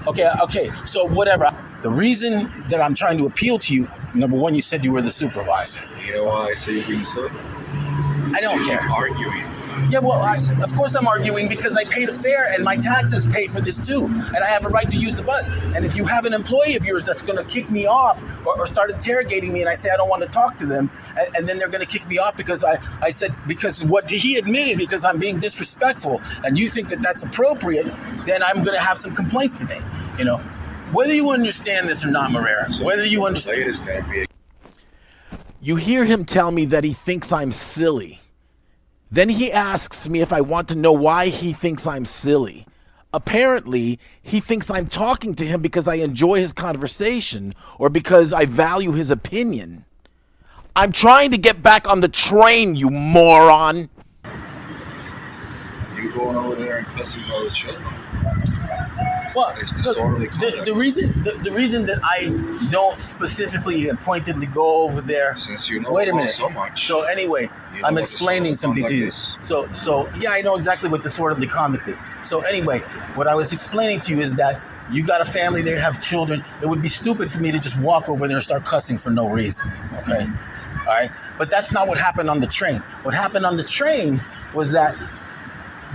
Speaker 3: Okay, so whatever. The reason that I'm trying to appeal to you, number one, you said you were the supervisor.
Speaker 2: You know why I say you're being silly?
Speaker 3: I don't care.
Speaker 2: You're arguing.
Speaker 3: Yeah, well, of course I'm arguing because I paid a fare and my taxes pay for this too. And I have a right to use the bus. And if you have an employee of yours that's going to kick me off or start interrogating me and I say I don't want to talk to them, and then they're going to kick me off because I said, because what he admitted, because I'm being disrespectful, and you think that that's appropriate, then I'm going to have some complaints to make, you know. Whether you understand this or not, Morera, whether you understand.
Speaker 5: You hear him tell me that he thinks I'm silly. Then he asks me if I want to know why he thinks I'm silly. Apparently, he thinks I'm talking to him because I enjoy his conversation or because I value his opinion. I'm trying to get back on the train, you moron.
Speaker 2: You going over there and cussing all the children?
Speaker 3: Well,
Speaker 2: the
Speaker 3: reason that I don't specifically and pointedly go over there.
Speaker 2: Since you know
Speaker 3: wait a minute.
Speaker 2: so much.
Speaker 3: So anyway, I'm explaining something to you. So yeah, I know exactly what disorderly conduct is. So anyway, what I was explaining to you is that you got a family there, have children. It would be stupid for me to just walk over there and start cussing for no reason. Okay, all right. But that's not what happened on the train. What happened on the train was that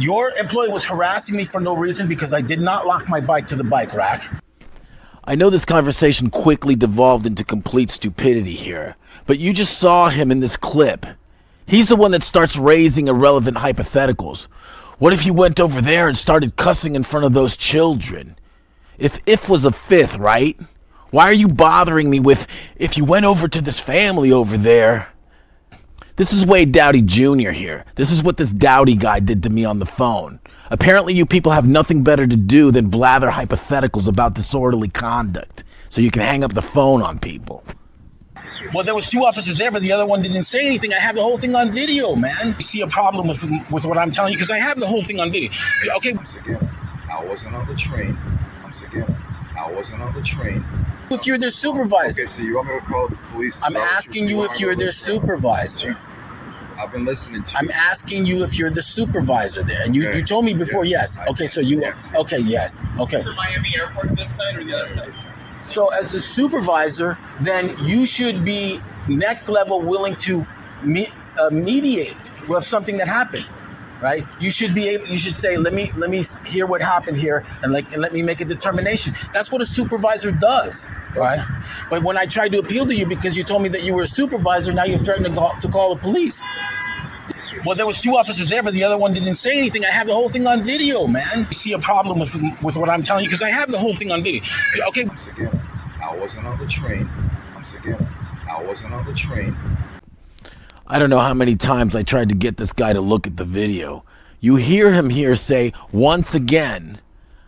Speaker 3: your employee was harassing me for no reason because I did not lock my bike to the bike rack.
Speaker 5: I know this conversation quickly devolved into complete stupidity here, but you just saw him in this clip. He's the one that starts raising irrelevant hypotheticals. What if you went over there and started cussing in front of those children? If was a fifth, right? Why are you bothering me with, if you went over to this family over there? This is Wade Dowdy Jr. here. This is what this Dowdy guy did to me on the phone. Apparently you people have nothing better to do than blather hypotheticals about disorderly conduct, so you can hang up the phone on people.
Speaker 3: Well, there was 2 officers there, but the other one didn't say anything. I have the whole thing on video, man. You see a problem with what I'm telling you because I have the whole thing on video. Okay.
Speaker 2: Once again, I wasn't on the train.
Speaker 3: If you're their supervisor.
Speaker 2: Okay, so you want me to call the police?
Speaker 3: I'm asking you if you're their supervisor.
Speaker 2: I've been listening to you.
Speaker 3: I'm asking you if you're the supervisor there. And you told me before, yes. Okay, so you are. Okay, yes. Okay.
Speaker 4: To Miami Airport this side or the other side?
Speaker 3: So as a supervisor, then you should be next level willing to mediate with something that happened. Right? You should be able. You should say, "Let me hear what happened here, and let me make a determination." That's what a supervisor does, right? But when I tried to appeal to you because you told me that you were a supervisor, now you're threatening to call the police. Well, there was 2 officers there, but the other one didn't say anything. I have the whole thing on video, man. You see a problem with what I'm telling you because I have the whole thing on video. Okay.
Speaker 2: Once again, I wasn't on the train.
Speaker 5: I don't know how many times I tried to get this guy to look at the video. You hear him here say, once again,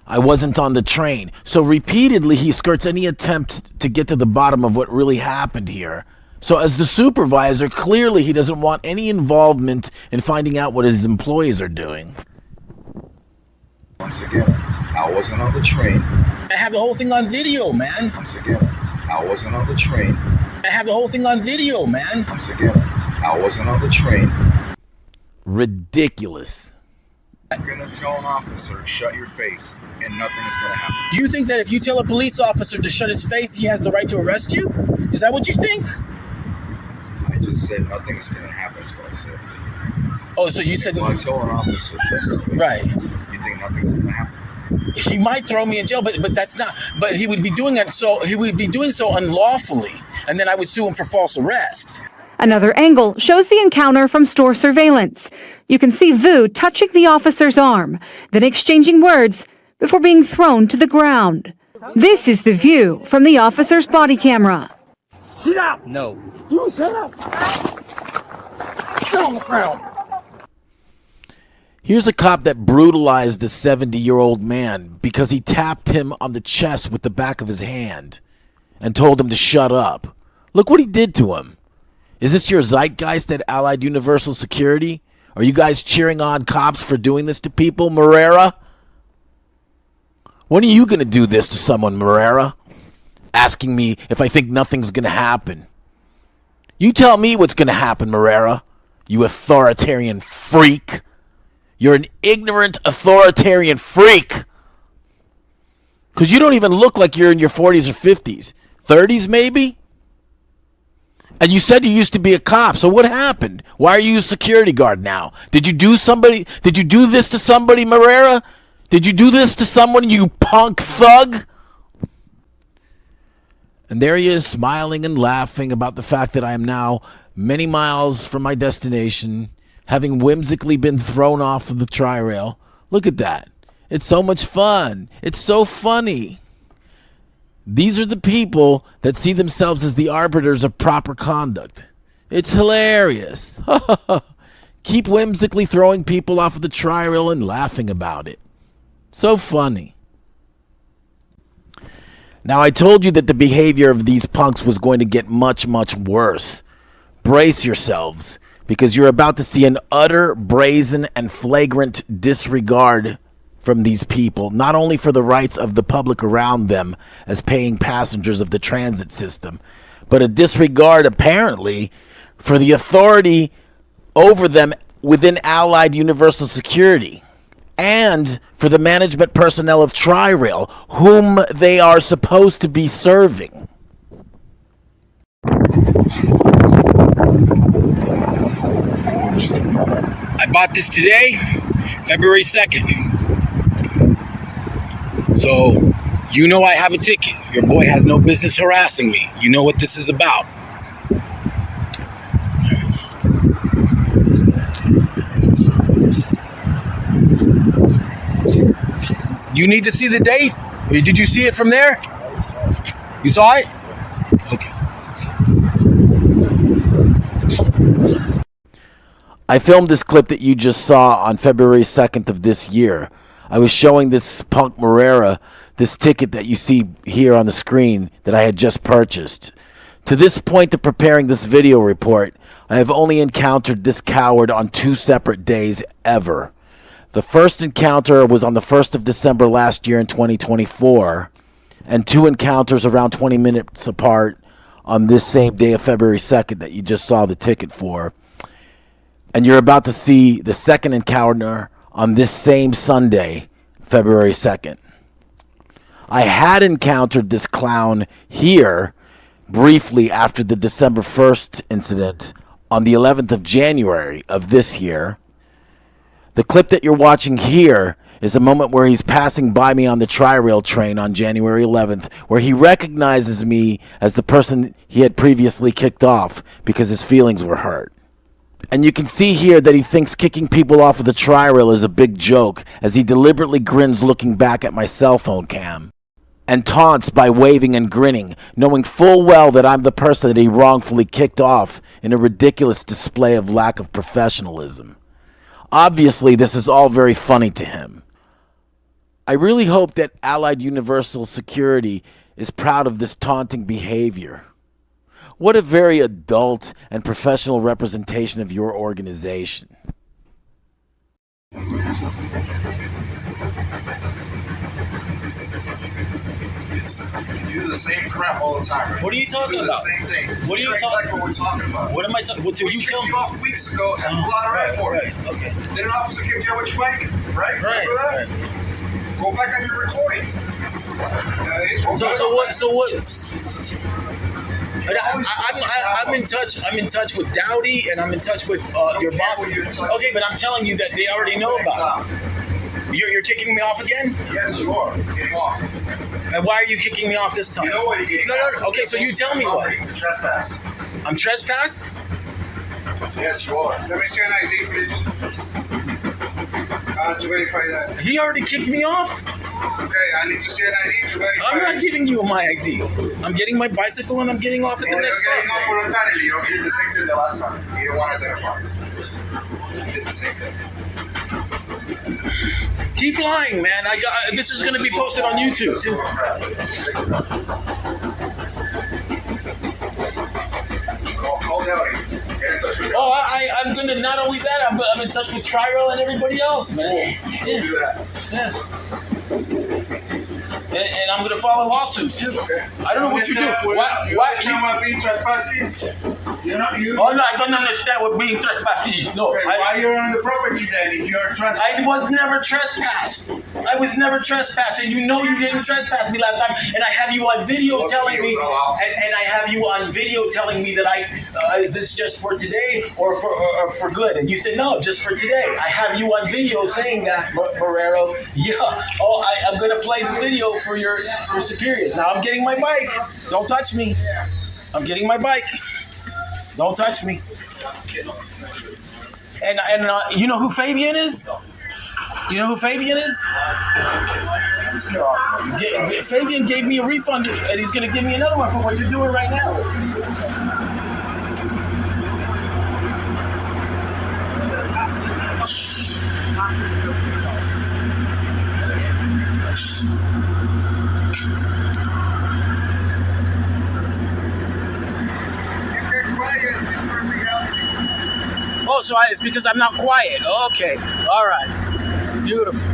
Speaker 5: I wasn't on the train. So repeatedly he skirts any attempt to get to the bottom of what really happened here. So as the supervisor, clearly he doesn't want any involvement in finding out what his employees are doing.
Speaker 2: Once again, I wasn't on the train.
Speaker 3: I have the whole thing on video, man.
Speaker 2: Once again, I wasn't on the train.
Speaker 3: I have the whole thing on video, man.
Speaker 2: Once again, I wasn't on the train.
Speaker 5: Ridiculous.
Speaker 2: I'm gonna tell an officer, shut your face, and nothing is gonna happen.
Speaker 3: You think that if you tell a police officer to shut his face, he has the right to arrest you? Is that what you think?
Speaker 2: I just said nothing is gonna happen, is what I said.
Speaker 3: Oh, so you said...
Speaker 2: Well, I tell an officer, shut your face.
Speaker 3: Right.
Speaker 2: You think nothing's gonna happen?
Speaker 3: He might throw me in jail, but that's not... But he would be doing it, so he would be doing so unlawfully, and then I would sue him for false arrest.
Speaker 8: Another angle shows the encounter from store surveillance. You can see Vu touching the officer's arm, then exchanging words before being thrown to the ground. This is the view from the officer's body camera.
Speaker 9: Sit up! No. You sit up! Get on the ground!
Speaker 5: Here's a cop that brutalized the 70-year-old man because he tapped him on the chest with the back of his hand and told him to shut up. Look what he did to him. Is this your zeitgeist at Allied Universal Security? Are you guys cheering on cops for doing this to people, Morera? When are you going to do this to someone, Morera? Asking me if I think nothing's going to happen. You tell me what's going to happen, Morera, you authoritarian freak. You're an ignorant authoritarian freak. Because you don't even look like you're in your 40s or 50s. 30s, maybe? And you said you used to be a cop, so what happened? Why are you a security guard now? Did you do this to somebody, Morera? Did you do this to someone, you punk thug? And there he is, smiling and laughing about the fact that I am now many miles from my destination, having whimsically been thrown off of the tri-rail. Look at that. It's so much fun. It's so funny. These are the people that see themselves as the arbiters of proper conduct. It's hilarious. Keep whimsically throwing people off of the tri-rail and laughing about it. So funny. Now, I told you that the behavior of these punks was going to get much, much worse. Brace yourselves, because you're about to see an utter, brazen, and flagrant disregard from these people, not only for the rights of the public around them as paying passengers of the transit system, but a disregard, apparently, for the authority over them within Allied Universal Security, and for the management personnel of Tri-Rail, whom they are supposed to be serving.
Speaker 3: I bought this today, February 2nd. So, you know I have a ticket. Your boy has no business harassing me. You know what this is about. You need to see the date? Did you see it from there? You saw it? Okay.
Speaker 5: I filmed this clip that you just saw on February 2nd of this year. I was showing this punk Morera this ticket that you see here on the screen that I had just purchased. To this point of preparing this video report, I have only encountered this coward on 2 separate days ever. The first encounter was on the 1st of December last year in 2024, and 2 encounters around 20 minutes apart on this same day of February 2nd that you just saw the ticket for. And you're about to see the second encounter on this same Sunday, February 2nd. I had encountered this clown here briefly after the December 1st incident on the 11th of January of this year. The clip that you're watching here is a moment where he's passing by me on the Tri-Rail train on January 11th, where he recognizes me as the person he had previously kicked off because his feelings were hurt. And you can see here that he thinks kicking people off of the Tri-Rail is a big joke, as he deliberately grins looking back at my cell phone cam, and taunts by waving and grinning, knowing full well that I'm the person that he wrongfully kicked off in a ridiculous display of lack of professionalism. Obviously, this is all very funny to him. I really hope that Allied Universal Security is proud of this taunting behavior. What a very adult and professional representation of your organization.
Speaker 2: You do the same crap all the time, right?
Speaker 3: What are you talking about?
Speaker 2: The same thing.
Speaker 3: What are you talking
Speaker 2: exactly what we're talking about.
Speaker 3: What am I talking about? You tell me.
Speaker 2: You off weeks ago at Lauderdale Airport.
Speaker 3: Right, okay.
Speaker 2: Then an officer kicked you out with your bike, right? Remember that?
Speaker 3: Right.
Speaker 2: Go back on your recording.
Speaker 3: So what? I'm in touch. I'm in touch with Dowdy, and I'm in touch with your bosses. Okay, but I'm telling you that they already know about it. You're kicking me off again?
Speaker 2: Yes, you are. Getting off.
Speaker 3: And why are you kicking me off this time?
Speaker 2: You know what you're getting off.
Speaker 3: No. Okay, so you tell me what.
Speaker 2: Trespass.
Speaker 3: I'm trespassed?
Speaker 2: Yes, you are. Let me see an ID, please. To verify that.
Speaker 3: He already kicked me off?
Speaker 2: Okay, I need to see an ID to verify.
Speaker 3: I'm not giving you my ID. I'm getting my bicycle and I'm getting off at the next stop.
Speaker 2: You're getting off voluntarily. You did the same thing the last time. You didn't want to identify. You did the same thing.
Speaker 3: Keep lying, man. This is going to be posted on YouTube, too.
Speaker 2: Call Dowdy. Get in touch with him.
Speaker 3: Oh, I'm going to, not only that, I'm in touch with Tri-Rail and everybody else, man.
Speaker 2: We'll do that.
Speaker 3: Yeah. And I'm going to file a lawsuit, too.
Speaker 2: Okay.
Speaker 3: I don't know what you do. Why?
Speaker 2: You know what being trespass is?
Speaker 1: You know, you.
Speaker 3: Oh no, I don't understand what being trespassed. No,
Speaker 1: Okay, why you're on the property then? If you're trespassing.
Speaker 3: I was never trespassed. I was never trespassed, and you know you didn't trespass me last time. And I have you on video telling me, and I have you on video telling me that is this just for today or for good? And you said no, just for today. I have you on video saying that, Morero. Yeah. Oh, I'm gonna play the video for your superiors. Now I'm getting my bike. Don't touch me. I'm getting my bike. Don't touch me. And you know who Fabian is? You know who Fabian is? Fabian gave me a refund, and he's going to give me another one for what you're doing right now. Oh, so it's because I'm not quiet. Okay. All right. Beautiful.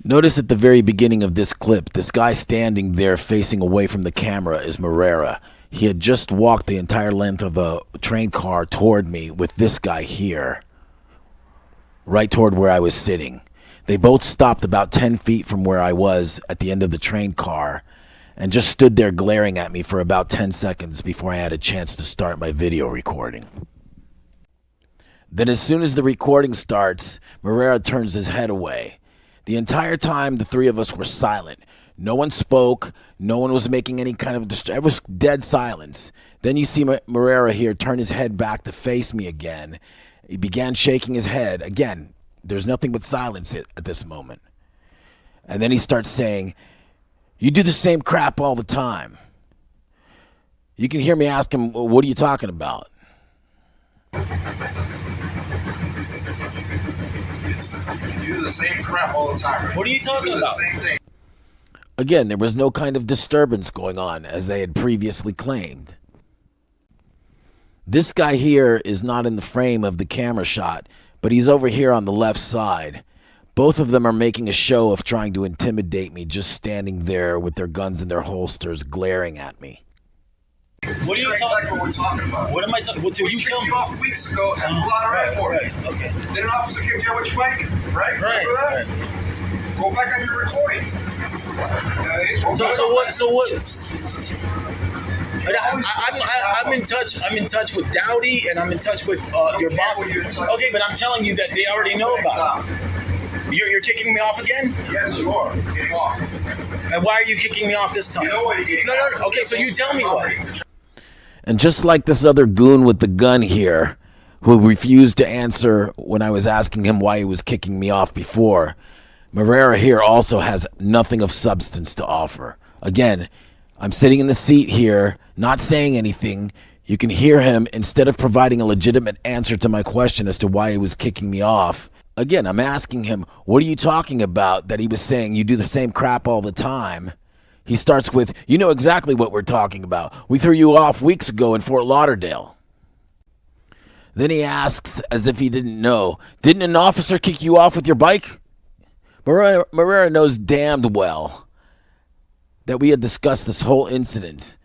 Speaker 5: Notice at the very beginning of this clip, this guy standing there facing away from the camera is Morera. He had just walked the entire length of a train car toward me with this guy here, right toward where I was sitting. They both stopped about 10 feet from where I was at the end of the train car and just stood there glaring at me for about 10 seconds before I had a chance to start my video recording. Then as soon as the recording starts, Morera turns his head away. The entire time, the three of us were silent. No one spoke. No one was making any kind of it was dead silence. Then you see Morera here turn his head back to face me again. He began shaking his head. Again, there's nothing but silence at this moment. And then he starts saying, "You do the same crap all the time." You can hear me ask him, "What are you talking about?"
Speaker 2: You do the same crap all the time.
Speaker 3: What are you talking about?
Speaker 2: Same thing.
Speaker 5: Again, there was no kind of disturbance going on as they had previously claimed. This guy here is not in the frame of the camera shot, but he's over here on the left side. Both of them are making a show of trying to intimidate me, just standing there with their guns in their holsters, glaring at me.
Speaker 3: What are you
Speaker 2: talking about? What we're talking about.
Speaker 3: What am I talking about?
Speaker 2: We kicked you off weeks ago at Lauderdale Airport.
Speaker 3: Right, okay.
Speaker 2: Then an officer kicked you out with your bike, right? Remember that? Right. Go back on your recording.
Speaker 3: So what? I'm in touch. I'm in touch with Dowdy, and I'm in touch with your boss. Okay, but I'm telling you that they already know about it. You're kicking me off again?
Speaker 2: Yes, you are. Getting off.
Speaker 3: And why are you kicking me off this time?
Speaker 2: You know what you're getting off.
Speaker 3: No. Okay, so you tell me why.
Speaker 5: And just like this other goon with the gun here, who refused to answer when I was asking him why he was kicking me off before, Morera here also has nothing of substance to offer. Again, I'm sitting in the seat here, not saying anything. You can hear him, instead of providing a legitimate answer to my question as to why he was kicking me off. Again, I'm asking him, what are you talking about that he was saying you do the same crap all the time? He starts with, you know exactly what we're talking about. We threw you off weeks ago in Fort Lauderdale. Then he asks, as if he didn't know, didn't an officer kick you off with your bike? Morera knows damned well that we had discussed this whole incident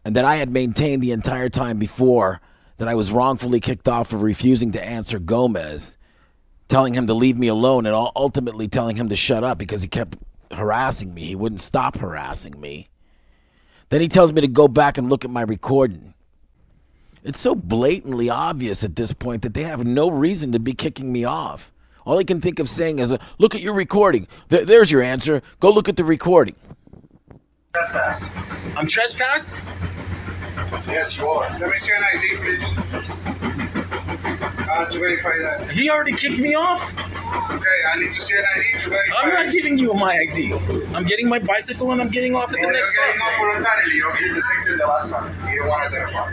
Speaker 5: and that I had maintained the entire time before that I was wrongfully kicked off for refusing to answer Gomez, telling him to leave me alone and ultimately telling him to shut up because he kept harassing me. He wouldn't stop harassing me. Then he tells me to go back and look at my recording. It's so blatantly obvious at this point that they have no reason to be kicking me off. All he can think of saying is, look at your recording. There's your answer. Go look at the recording.
Speaker 2: Trespass.
Speaker 3: I'm trespassed?
Speaker 2: Yes, you are.
Speaker 1: Let me see an ID, please. To verify that.
Speaker 3: He already kicked me off?
Speaker 1: Okay, I need to see an ID to verify.
Speaker 3: I'm not giving you my ID. I'm getting my bicycle and I'm getting off at the next stop.
Speaker 1: You're getting off voluntarily.
Speaker 2: You did the same thing the last time. You didn't want to identify.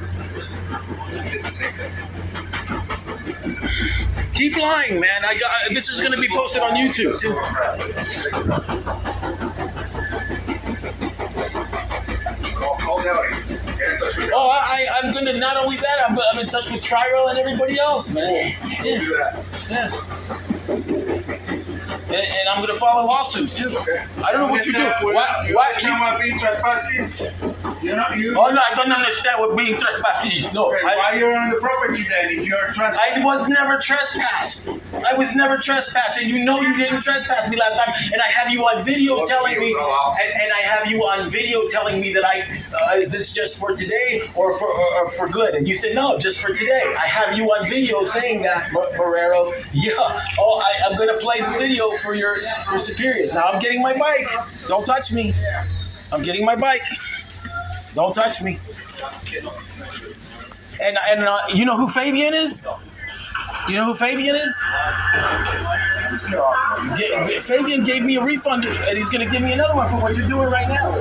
Speaker 2: You did the same thing.
Speaker 3: Keep lying, man. This is going to be posted on YouTube, too.
Speaker 2: Call Dowdy. Get in touch with him.
Speaker 3: Oh, I'm going to, not only that, I'm in touch with Tyrell and everybody else, man.
Speaker 2: We'll do that.
Speaker 3: Yeah. And I'm going to file a lawsuit, too.
Speaker 2: Okay.
Speaker 3: I don't know what you do. Why
Speaker 1: you be trespassing? You know, you.
Speaker 3: Oh no, I don't understand what being trespassed is. No,
Speaker 1: Okay, why you're on the property then? If you're trespassing.
Speaker 3: I was never trespassed. I was never trespassed, and you know you didn't trespass me last time. And I have you on video telling me, and I have you on video telling me that is this just for today or for good? And you said no, just for today. I have you on video saying that, Morero. Yeah. Oh, I'm gonna play the video for your superiors. Now I'm getting my bike. Don't touch me. I'm getting my bike. Don't touch me. And you know who Fabian is? You know who Fabian is? Fabian gave me a refund, and he's going to give me another one for what you're doing right now.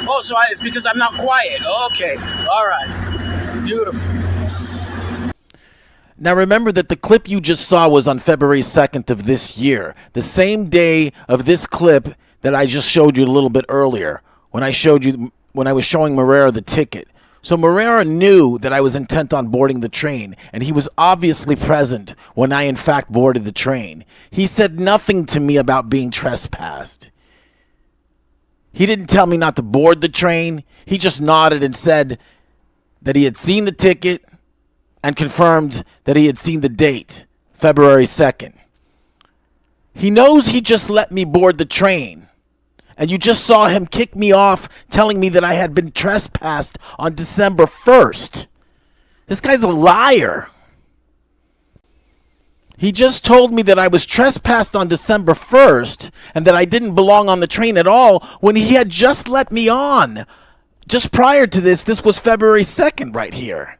Speaker 3: Oh, so it's because I'm not quiet. Okay. All right. Beautiful.
Speaker 5: Now remember that the clip you just saw was on February 2nd of this year, the same day of this clip that I just showed you a little bit earlier when I was showing Morera the ticket. So Morera knew that I was intent on boarding the train, and he was obviously present when I in fact boarded the train. He said nothing to me about being trespassed. He didn't tell me not to board the train. He just nodded and said that he had seen the ticket and confirmed that he had seen the date, February 2nd. He knows he just let me board the train. And you just saw him kick me off telling me that I had been trespassed on December 1st. This guy's a liar. He just told me that I was trespassed on December 1st and that I didn't belong on the train at all when he had just let me on. Just prior to this was February 2nd right here.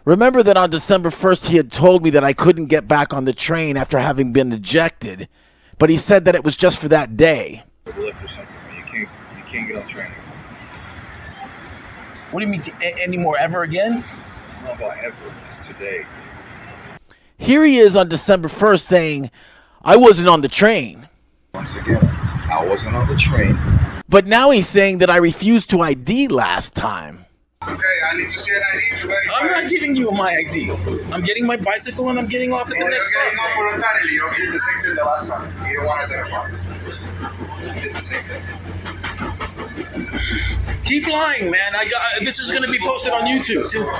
Speaker 5: Remember that on December 1st he had told me that I couldn't get back on the train after having been ejected, but he said that it was just for that day.
Speaker 2: Lift or something. You can't get on train.
Speaker 3: What do you mean anymore? Ever again?
Speaker 2: I don't know about ever. Just today.
Speaker 5: Here he is on December 1st saying, I wasn't on the train.
Speaker 2: Once again, I wasn't on the train.
Speaker 5: But now he's saying that I refused to ID last time.
Speaker 1: Okay, I need to see an ID to verify.
Speaker 3: I'm not giving you my ID. I'm getting my bicycle and I'm getting off at the next
Speaker 1: stop. You're getting
Speaker 3: stop.
Speaker 1: off voluntarily. You did the same thing the last time. You didn't want to identify. You did the same thing.
Speaker 3: Keep lying, man. This is going to be posted on YouTube, too.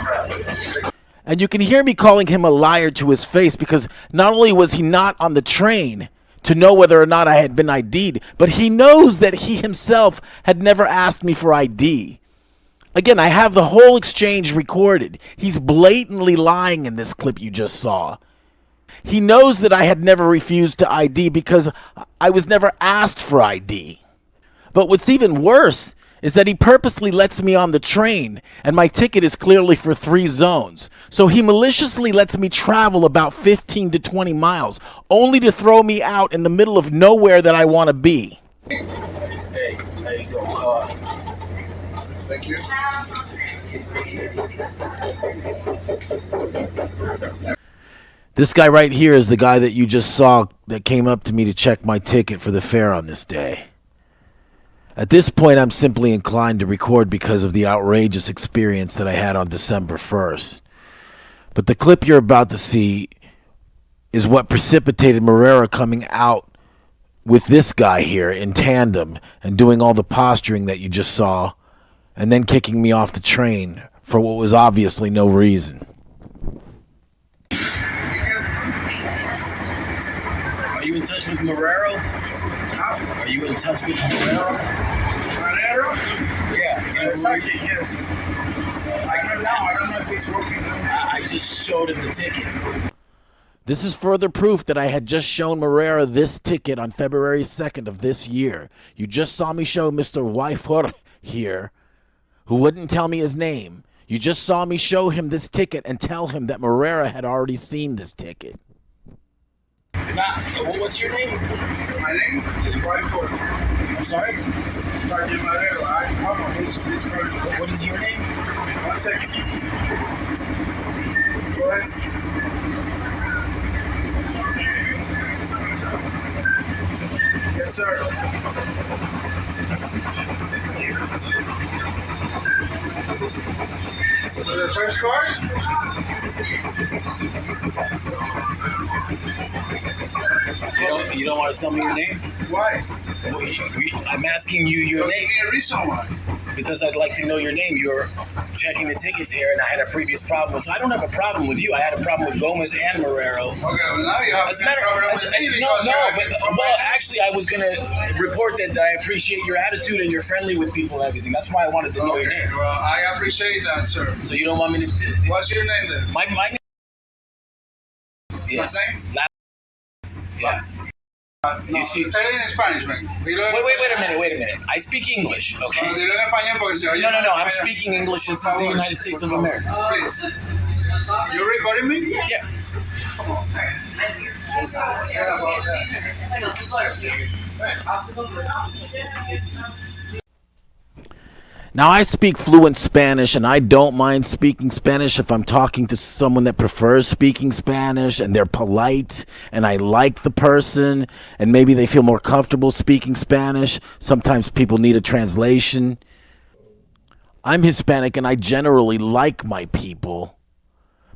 Speaker 5: And you can hear me calling him a liar to his face because not only was he not on the train to know whether or not I had been ID'd, but he knows that he himself had never asked me for ID. Again, I have the whole exchange recorded. He's blatantly lying in this clip you just saw. He knows that I had never refused to ID because I was never asked for ID. But what's even worse is that he purposely lets me on the train, and my ticket is clearly for 3 zones. So he maliciously lets me travel about 15 to 20 miles, only to throw me out in the middle of nowhere that I want to be.
Speaker 3: Hey, there you go.
Speaker 1: Thank you.
Speaker 5: This guy right here is the guy that you just saw that came up to me to check my ticket for the fare on this day. At this point, I'm simply inclined to record because of the outrageous experience that I had on December 1st. But the clip you're about to see is what precipitated Morera coming out with this guy here in tandem and doing all the posturing that you just saw, and then kicking me off the train for what was obviously no reason.
Speaker 3: Are you in touch with Morero? Are you in touch with Morero?
Speaker 1: Morero?
Speaker 3: Yeah.
Speaker 1: Exactly, yes. I can now. I don't know if he's working now.
Speaker 3: I just showed him the ticket.
Speaker 5: This is further proof that I had just shown Morera this ticket on February 2nd of this year. You just saw me show Mr. Wyfor here, who wouldn't tell me his name. You just saw me show him this ticket and tell him that Morera had already seen this ticket.
Speaker 3: What's your name?
Speaker 1: My name? Wyfor.
Speaker 3: I'm sorry?
Speaker 1: Sergeant Morero.
Speaker 3: What is your name?
Speaker 1: 1 second. Go ahead. Yes,
Speaker 3: sir.
Speaker 1: For the first card?
Speaker 3: You don't want to tell me your name?
Speaker 1: Why?
Speaker 3: Well, I'm asking you your name.
Speaker 1: Give me a reason why.
Speaker 3: Because I'd like to know your name. You're checking the tickets here, and I had a previous problem. So I don't have a problem with you. I had a problem with Gomez and Morero.
Speaker 1: Okay, well now you have a problem with me
Speaker 3: Actually, I was going to report that I appreciate your attitude and you're friendly with people and everything. That's why I wanted to know your name.
Speaker 1: Well, I appreciate that, sir.
Speaker 3: So you don't want me to...
Speaker 1: What's your name then?
Speaker 3: My name? Yeah.
Speaker 1: Last name?
Speaker 3: Yeah.
Speaker 1: No, tell it in Spanish, man.
Speaker 3: Wait a minute. I speak English, okay?
Speaker 1: Dilo en español porque se oye.
Speaker 3: No. I'm speaking English. This is the United States of America.
Speaker 1: Please. You recording me?
Speaker 3: Yeah.
Speaker 5: Now, I speak fluent Spanish, and I don't mind speaking Spanish if I'm talking to someone that prefers speaking Spanish, and they're polite, and I like the person, and maybe they feel more comfortable speaking Spanish. Sometimes people need a translation. I'm Hispanic, and I generally like my people.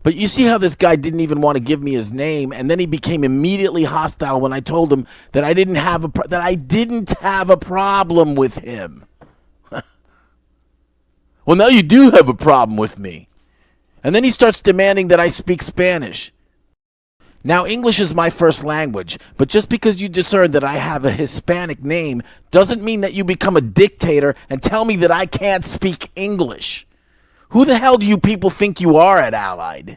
Speaker 5: But you see how this guy didn't even want to give me his name, and then he became immediately hostile when I told him that I didn't have a problem with him. Well, now you do have a problem with me. And then he starts demanding that I speak Spanish. Now, English is my first language, but just because you discern that I have a Hispanic name doesn't mean that you become a dictator and tell me that I can't speak English. Who the hell do you people think you are at Allied?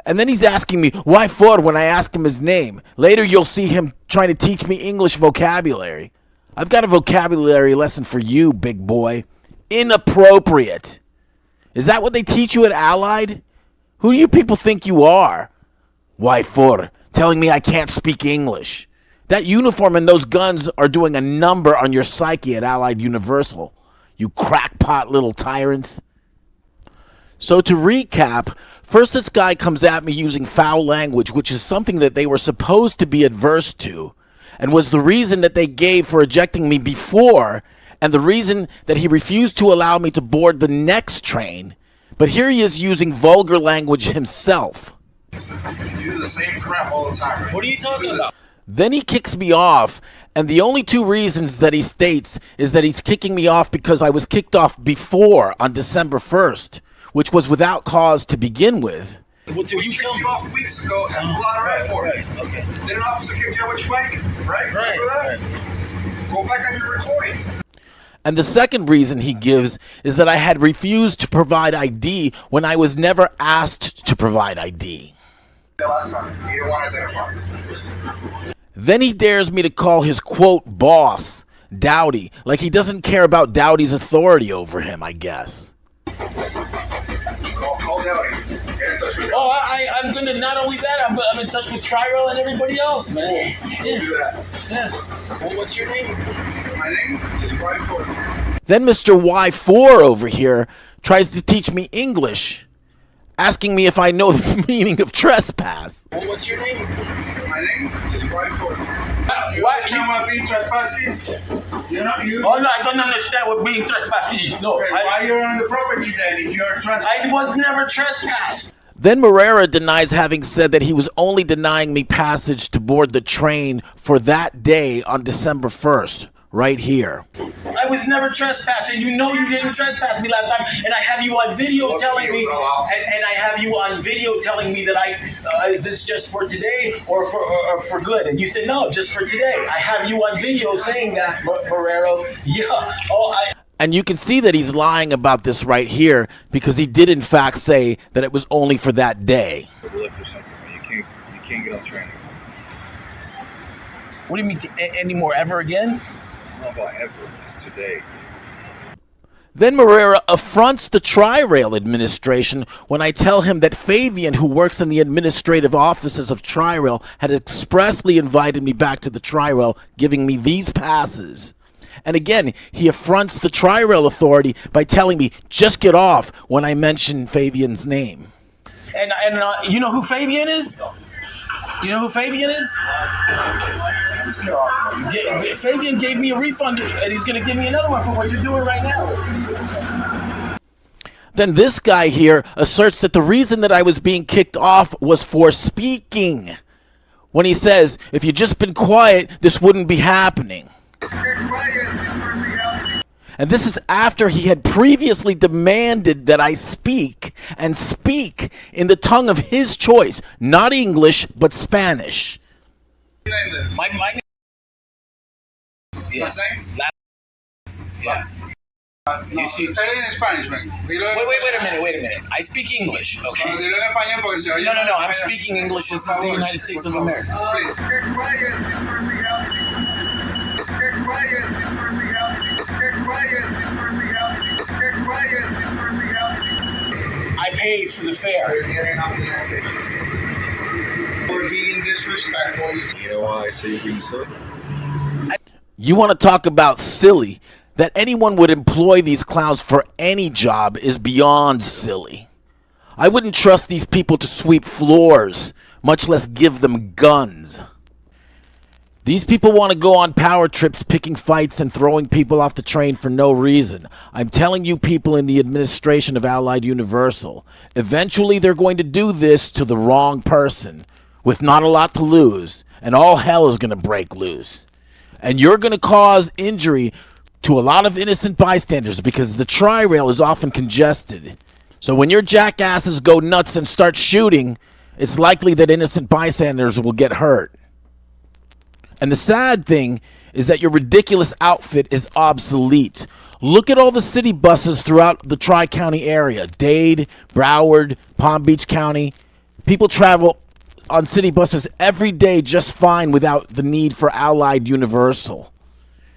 Speaker 5: And then he's asking me, why for, when I ask him his name. Later, you'll see him trying to teach me English vocabulary. I've got a vocabulary lesson for you, big boy. Inappropriate. Is that what they teach you at Allied? Who do you people think you are? Why for? Telling me I can't speak English. That uniform and those guns are doing a number on your psyche at Allied Universal. You crackpot little tyrants. So to recap, first this guy comes at me using foul language, which is something that they were supposed to be adverse to, and was the reason that they gave for ejecting me before, and the reason that he refused to allow me to board the next train. But here he is using vulgar language himself.
Speaker 2: You do the same crap all the time. Right?
Speaker 3: What are you talking about?
Speaker 5: Then he kicks me off, and the only two reasons that he states is that he's kicking me off because I was kicked off before on December 1st, which was without cause to begin with.
Speaker 2: Well, you tell me off weeks ago at the Lauderdale airport.
Speaker 3: Right, okay.
Speaker 2: Then an officer kicked you out with your bike, right? Remember that? Right. Go back on your recording.
Speaker 5: And the second reason he gives is that I had refused to provide ID when I was never asked to provide ID.
Speaker 2: The last time, you didn't want to identify.
Speaker 5: Then he dares me to call his, quote, boss, Dowdy, like he doesn't care about Dowdy's authority over him, I guess.
Speaker 2: Call Dowdy. Get in touch with him.
Speaker 3: Oh, I'm going to, not only that, I'm in touch with Tyrell and everybody else, man.
Speaker 2: Yeah. Do that.
Speaker 3: Yeah. Well, what's your name?
Speaker 2: My name is Y4.
Speaker 5: Then Mr. Y4 over here tries to teach me English, asking me if I know the meaning of trespass.
Speaker 3: Well, what's your name?
Speaker 2: My name is Y4.
Speaker 1: You understand what being trespass is?
Speaker 3: Oh, no, I don't understand what being trespass is. No.
Speaker 1: Okay, why you're on the property then if you're trespassing?
Speaker 3: I was never trespassed.
Speaker 5: Then Morera denies having said that he was only denying me passage to board the train for that day on December 1st, right here.
Speaker 3: I was never trespassed, and you know you didn't trespass me last time, and I have you on video telling me, and I have you on video telling me that is this just for today or for good? And you said, no, just for today. I have you on video saying that, Morero. Yeah.
Speaker 5: And you can see that he's lying about this right here because he did in fact say that it was only for that day.
Speaker 2: Lift or something. You can't get on train.
Speaker 3: What do you mean anymore? Ever again?
Speaker 2: Not about ever. Just today.
Speaker 5: Then Morera affronts the Tri-Rail administration when I tell him that Fabian, who works in the administrative offices of Tri-Rail, had expressly invited me back to the Tri-Rail, giving me these passes. And again, he affronts the Tri-Rail authority by telling me, just get off when I mention Fabian's name.
Speaker 3: And you know who Fabian is? You know who Fabian is? Fabian gave me a refund, and he's going to give me another one for what you're doing right now.
Speaker 5: Then this guy here asserts that the reason that I was being kicked off was for speaking. When he says, if you'd just been quiet, this wouldn't be happening. And this is after he had previously demanded that I speak, and speak in the tongue of his choice, not English, but Spanish.
Speaker 3: My yeah. Yeah. You see,
Speaker 1: in Spanish, man.
Speaker 3: wait a minute. I speak English, okay? No. I'm speaking English. This is the United States of America.
Speaker 1: Please. Get quiet. This will be happening. Get quiet. This will be happening. Get quiet. This will be happening. Get quiet. This will be happening.
Speaker 3: I paid for the fare.
Speaker 1: You're getting up in that station. We're being disrespectful.
Speaker 2: You know why I say you're being silly?
Speaker 5: You want to talk about silly? That anyone would employ these clowns for any job is beyond silly. I wouldn't trust these people to sweep floors, much less give them guns. These people want to go on power trips, picking fights and throwing people off the train for no reason. I'm telling you, people in the administration of Allied Universal, eventually they're going to do this to the wrong person, with not a lot to lose, and all hell is going to break loose. And you're going to cause injury to a lot of innocent bystanders because the tri-rail is often congested. So when your jackasses go nuts and start shooting, it's likely that innocent bystanders will get hurt. And the sad thing is that your ridiculous outfit is obsolete. Look at all the city buses throughout the Tri-County area. Dade, Broward, Palm Beach County. People travel on city buses every day just fine without the need for Allied Universal.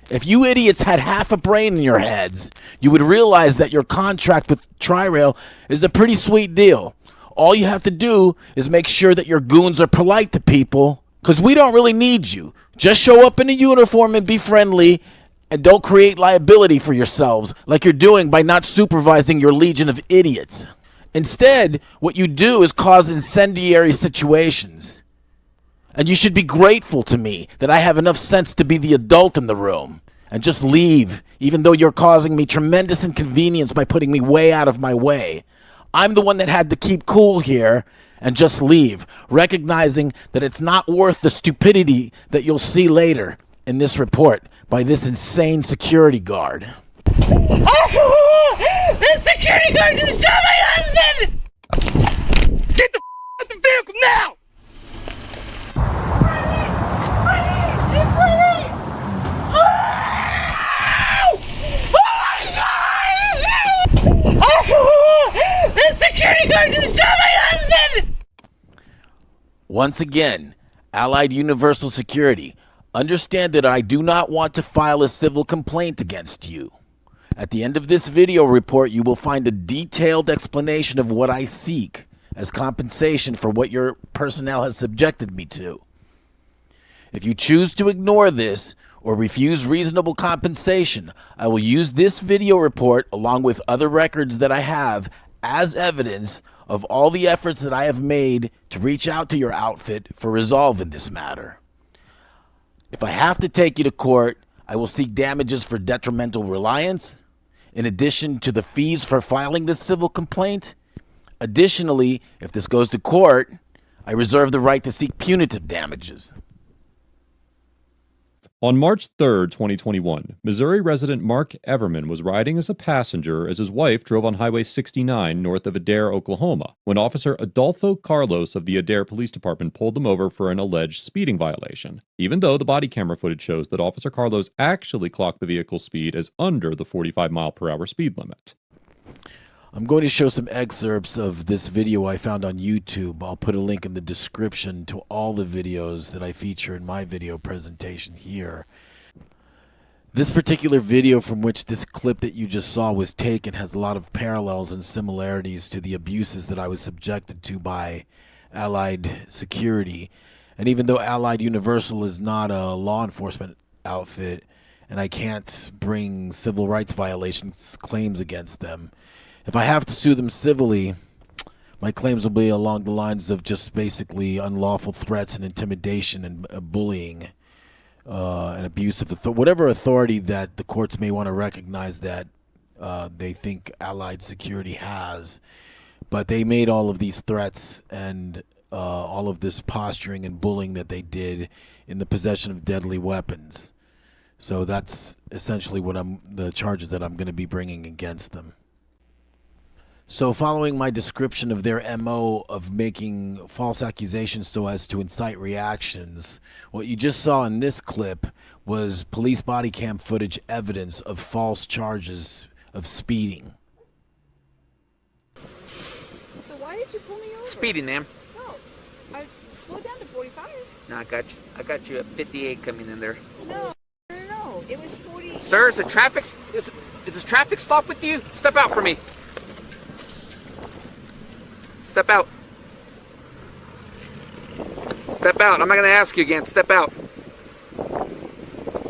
Speaker 5: If you idiots had half a brain in your heads, you would realize that your contract with Tri-Rail is a pretty sweet deal. All you have to do is make sure that your goons are polite to people, because we don't really need you. Just show up in a uniform and be friendly, and don't create liability for yourselves like you're doing by not supervising your legion of idiots. Instead, what you do is cause incendiary situations. And you should be grateful to me that I have enough sense to be the adult in the room and just leave, even though you're causing me tremendous inconvenience by putting me way out of my way. I'm the one that had to keep cool here and just leave, recognizing that it's not worth the stupidity that you'll see later in this report by this insane security guard.
Speaker 10: The security guard just shot my husband! Get the out the vehicle now! The security guard just shot my husband!
Speaker 5: Once again, Allied Universal Security, understand that I do not want to file a civil complaint against you. At the end of this video report, you will find a detailed explanation of what I seek as compensation for what your personnel has subjected me to. If you choose to ignore this or refuse reasonable compensation, I will use this video report along with other records that I have as evidence of all the efforts that I have made to reach out to your outfit for resolve in this matter. If I have to take you to court, I will seek damages for detrimental reliance, in addition to the fees for filing this civil complaint. Additionally, if this goes to court, I reserve the right to seek punitive damages.
Speaker 11: On March 3, 2021, Missouri resident Mark Everman was riding as a passenger as his wife drove on Highway 69 north of Adair, Oklahoma, when Officer Adolfo Carlos of the Adair Police Department pulled them over for an alleged speeding violation, even though the body camera footage shows that Officer Carlos actually clocked the vehicle's speed as under the 45-mile-per-hour speed limit.
Speaker 5: I'm going to show some excerpts of this video I found on YouTube. I'll put a link in the description to all the videos that I feature in my video presentation here. This particular video from which this clip that you just saw was taken has a lot of parallels and similarities to the abuses that I was subjected to by Allied Security. And even though Allied Universal is not a law enforcement outfit, and I can't bring civil rights violations claims against them, if I have to sue them civilly, my claims will be along the lines of just basically unlawful threats and intimidation and bullying. an abuse of whatever authority that the courts may want to recognize that they think Allied security has. But they made all of these threats and all of this posturing and bullying that they did in the possession of deadly weapons. So that's essentially the charges that I'm going to be bringing against them. So following my description of their MO of making false accusations so as to incite reactions, what you just saw in this clip was police body cam footage evidence of false charges of speeding.
Speaker 6: So why did you pull me over?
Speaker 9: Speeding, ma'am.
Speaker 6: No, I slowed down to 45.
Speaker 9: No, I got you at 58 coming in there.
Speaker 6: No, it was 40.
Speaker 9: Sir, is the traffic stop with you? Step out for me. Step out. Step out. I'm not going to ask you again. Step out.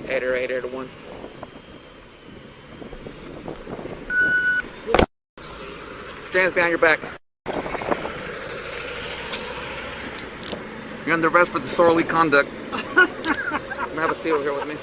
Speaker 9: Hater, hater to one. Put your hands behind your back. You're under arrest for disorderly conduct. I'm going to have a seat over here with me.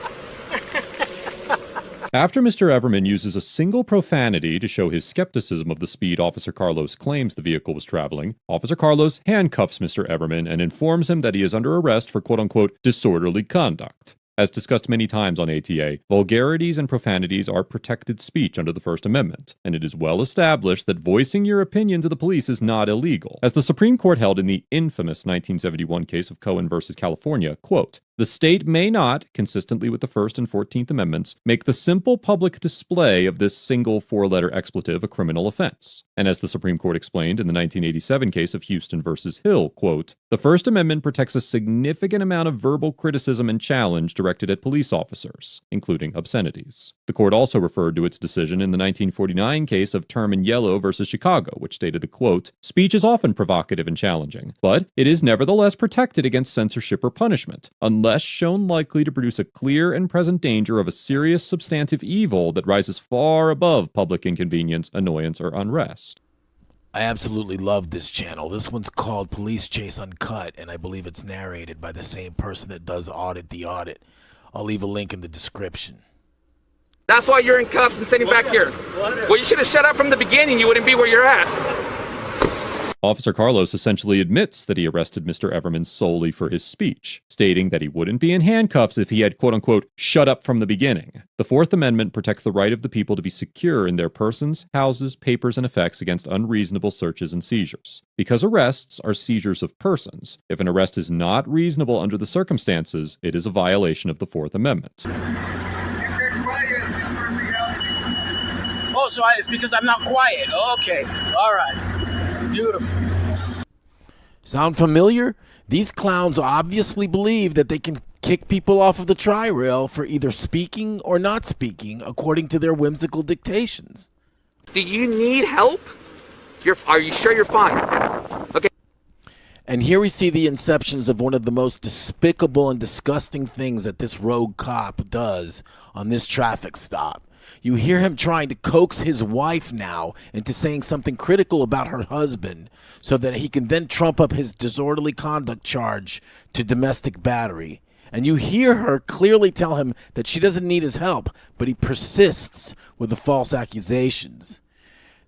Speaker 11: After Mr. Everman uses a single profanity to show his skepticism of the speed Officer Carlos claims the vehicle was traveling, Officer Carlos handcuffs Mr. Everman and informs him that he is under arrest for quote-unquote disorderly conduct. As discussed many times on ATA, vulgarities and profanities are protected speech under the First Amendment, and it is well established that voicing your opinion to the police is not illegal. As the Supreme Court held in the infamous 1971 case of Cohen versus California, quote, "The state may not, consistently with the First and 14th Amendments, make the simple public display of this single four-letter expletive a criminal offense." And as the Supreme Court explained in the 1987 case of Houston versus Hill, quote, "The First Amendment protects a significant amount of verbal criticism and challenge directed at police officers, including obscenities." The court also referred to its decision in the 1949 case of Term and Yellow versus Chicago, which stated the quote, "Speech is often provocative and challenging, but it is nevertheless protected against censorship or punishment, unless shown likely to produce a clear and present danger of a serious substantive evil that rises far above public inconvenience, annoyance, or unrest."
Speaker 5: I absolutely love this channel. This one's called Police Chase Uncut, and I believe it's narrated by the same person that does Audit the Audit. I'll leave a link in the description.
Speaker 9: That's why you're in cuffs and sitting back here. Well, you should have shut up from the beginning. You wouldn't be where you're at.
Speaker 11: Officer Carlos essentially admits that he arrested Mr. Everman solely for his speech, stating that he wouldn't be in handcuffs if he had quote-unquote shut up from the beginning. The Fourth Amendment protects the right of the people to be secure in their persons, houses, papers, and effects against unreasonable searches and seizures. Because arrests are seizures of persons, if an arrest is not reasonable under the circumstances, it is a violation of the Fourth Amendment.
Speaker 3: Oh, so it's because I'm not quiet. Okay. All right. Beautiful.
Speaker 5: Sound familiar? These clowns obviously believe that they can kick people off of the tri-rail for either speaking or not speaking according to their whimsical dictations.
Speaker 9: Do you need help? Are you sure you're fine? Okay.
Speaker 5: And here we see the inceptions of one of the most despicable and disgusting things that this rogue cop does on this traffic stop. You hear him trying to coax his wife now into saying something critical about her husband so that he can then trump up his disorderly conduct charge to domestic battery. And you hear her clearly tell him that she doesn't need his help, but he persists with the false accusations.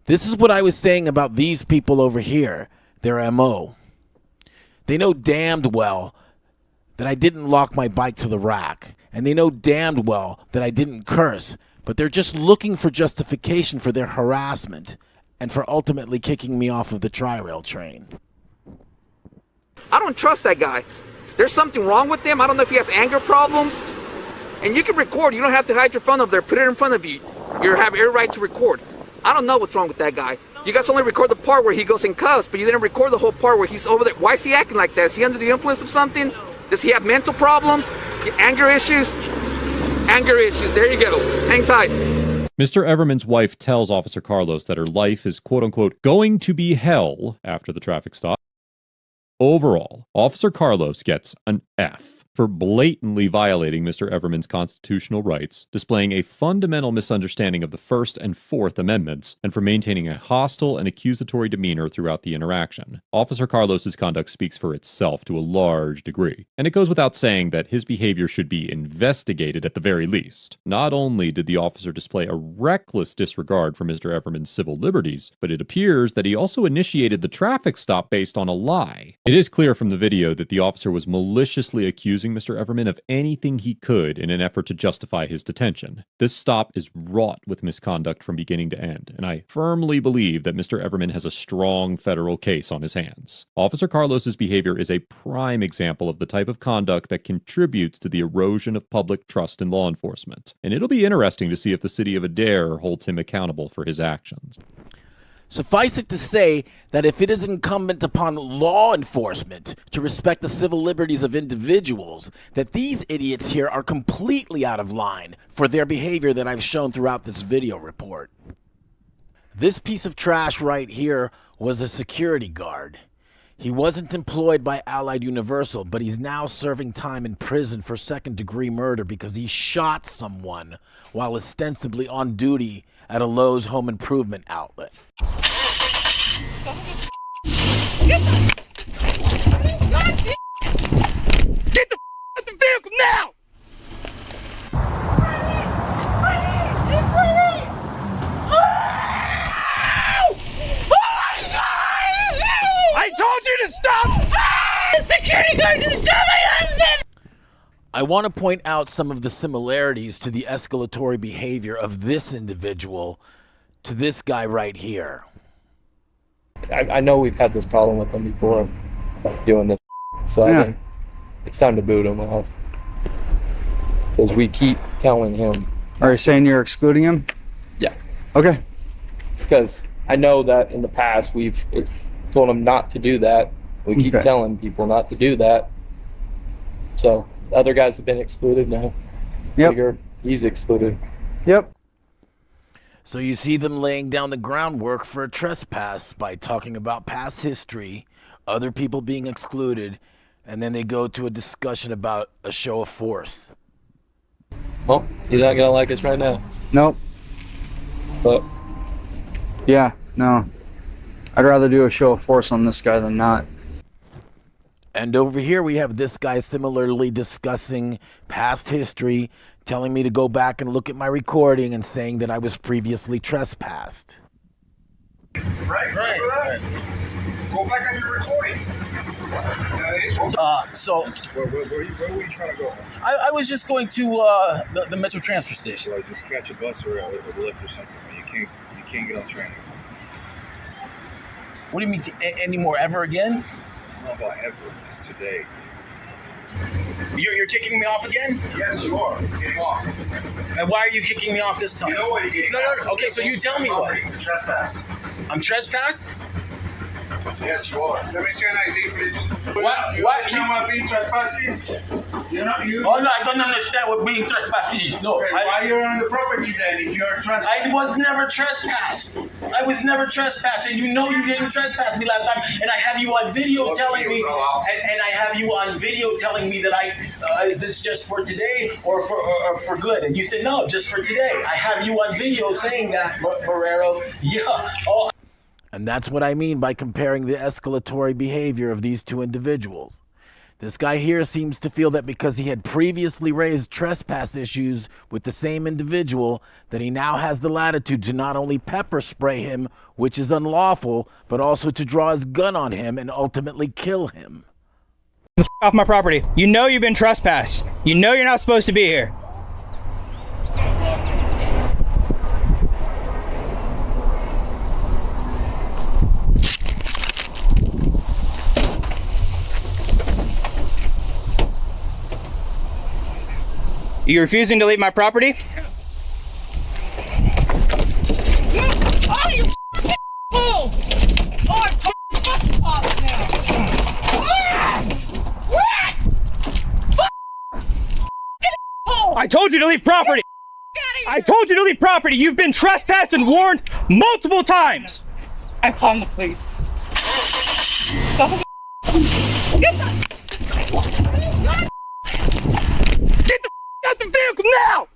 Speaker 5: This is what I was saying about these people over here, their MO. They know damned well that I didn't lock my bike to the rack, and they know damned well that I didn't curse, but they're just looking for justification for their harassment and for ultimately kicking me off of the tri-rail train.
Speaker 9: I don't trust that guy. There's something wrong with him. I don't know if he has anger problems. And you can record. You don't have to hide your phone up there. Put it in front of you. You have every right to record. I don't know what's wrong with that guy. You guys only record the part where he goes in cuffs, but you didn't record the whole part where he's over there. Why is he acting like that? Is he under the influence of something? Does he have mental problems? Anger issues? Anger issues. There you go. Hang tight.
Speaker 11: Mr. Everman's wife tells Officer Carlos that her life is quote-unquote going to be hell after the traffic stop. Overall, Officer Carlos gets an F. for blatantly violating Mr. Everman's constitutional rights, displaying a fundamental misunderstanding of the First and Fourth Amendments, and for maintaining a hostile and accusatory demeanor throughout the interaction. Officer Carlos's conduct speaks for itself to a large degree, and it goes without saying that his behavior should be investigated at the very least. Not only did the officer display a reckless disregard for Mr. Everman's civil liberties, but it appears that he also initiated the traffic stop based on a lie. It is clear from the video that the officer was maliciously accusing Mr. Everman of anything he could in an effort to justify his detention. This stop is wrought with misconduct from beginning to end, and I firmly believe that Mr. Everman has a strong federal case on his hands. Officer Carlos's behavior is a prime example of the type of conduct that contributes to the erosion of public trust in law enforcement, and it'll be interesting to see if the city of Adair holds him accountable for his actions.
Speaker 5: Suffice it to say that if it is incumbent upon law enforcement to respect the civil liberties of individuals, that these idiots here are completely out of line for their behavior that I've shown throughout this video report. This piece of trash right here was a security guard. He wasn't employed by Allied Universal, but he's now serving time in prison for second-degree murder because he shot someone while ostensibly on duty at a Lowe's home improvement outlet.
Speaker 10: Get the out the vehicle now! I told you to stop! The security guard just shot my husband!
Speaker 5: I want to point out some of the similarities to the escalatory behavior of this individual to this guy right here.
Speaker 12: I know we've had this problem with him before, doing this, so I think it's time to boot him off. Because we keep telling him.
Speaker 13: Are you saying you're excluding him?
Speaker 12: Yeah.
Speaker 13: Okay.
Speaker 12: Because I know that in the past we've told him not to do that. We keep telling people not to do that. So the other guys have been excluded now.
Speaker 13: Yep.
Speaker 12: He's excluded.
Speaker 13: Yep.
Speaker 5: So you see them laying down the groundwork for a trespass by talking about past history, other people being excluded, and then they go to a discussion about a show of force.
Speaker 12: Well, he's not gonna like us right now.
Speaker 13: Nope.
Speaker 12: But
Speaker 13: yeah, no. I'd rather do a show of force on this guy than not.
Speaker 5: And over here we have this guy similarly discussing past history, telling me to go back and look at my recording and saying that I was previously trespassed.
Speaker 1: Right. Go back on your recording.
Speaker 3: So
Speaker 2: where were you trying to go?
Speaker 3: I was just going to the Metro Transfer Station.
Speaker 2: Like, just catch a bus or a lift or something. You can't get on train.
Speaker 3: What do you mean anymore? Ever again?
Speaker 2: Not about ever. Just today.
Speaker 3: You're kicking me off again?
Speaker 1: Yes, you are. Get off.
Speaker 3: And why are you kicking me off this time?
Speaker 1: You know what you're getting
Speaker 3: No. Okay, so you tell me what.
Speaker 1: Trespass.
Speaker 3: I'm trespassed?
Speaker 1: Yes, you are. Let me see an ID, please.
Speaker 3: What?
Speaker 1: You understand what being trespass is?
Speaker 3: Oh, no, I don't understand what being trespassed is. No.
Speaker 1: Okay, why you're on the property then if you're trespassed?
Speaker 3: I was never trespassed. I was never trespassed, and you know you didn't trespass me last time, and I have you on video telling me, and I have you on video telling me that is this just for today or for good? And you said, no, just for today. I have you on video saying that, Morera. Yeah. Oh.
Speaker 5: And that's what I mean by comparing the escalatory behavior of these two individuals. This guy here seems to feel that because he had previously raised trespass issues with the same individual, that he now has the latitude to not only pepper spray him, which is unlawful, but also to draw his gun on him and ultimately kill him.
Speaker 14: Off my property. You know you've been trespassed. You know you're not supposed to be here. You refusing to leave my property?
Speaker 10: Oh, you fool! Oh, I'm off now! What?
Speaker 14: I told you to leave property! I told you to leave property! You've been trespassed and warned multiple times!
Speaker 10: I called the police. Get the...
Speaker 14: out the vehicle now!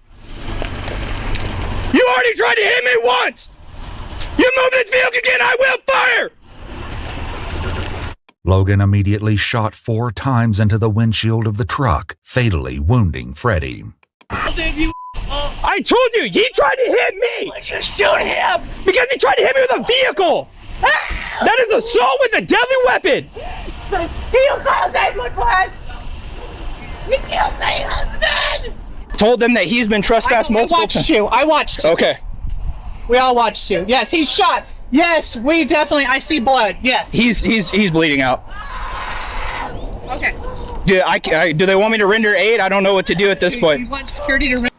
Speaker 14: You already tried to hit me once! You move this vehicle again, I will fire!
Speaker 15: Logan immediately shot 4 times into the windshield of the truck, fatally wounding Freddie.
Speaker 14: I told you, he tried to hit me! Why'd you shoot him? Because he tried to hit me with a vehicle! That is assault with a deadly weapon!
Speaker 10: You called 911! You killed my husband!
Speaker 14: Told them that he's been trespassed multiple times.
Speaker 16: I watched you.
Speaker 14: Okay.
Speaker 16: We all watched you. Yes, he's shot. Yes, we definitely, I see blood. Yes.
Speaker 14: He's bleeding out.
Speaker 16: Okay.
Speaker 14: Do they want me to render aid? I don't know what to do at this point.
Speaker 16: You want security to...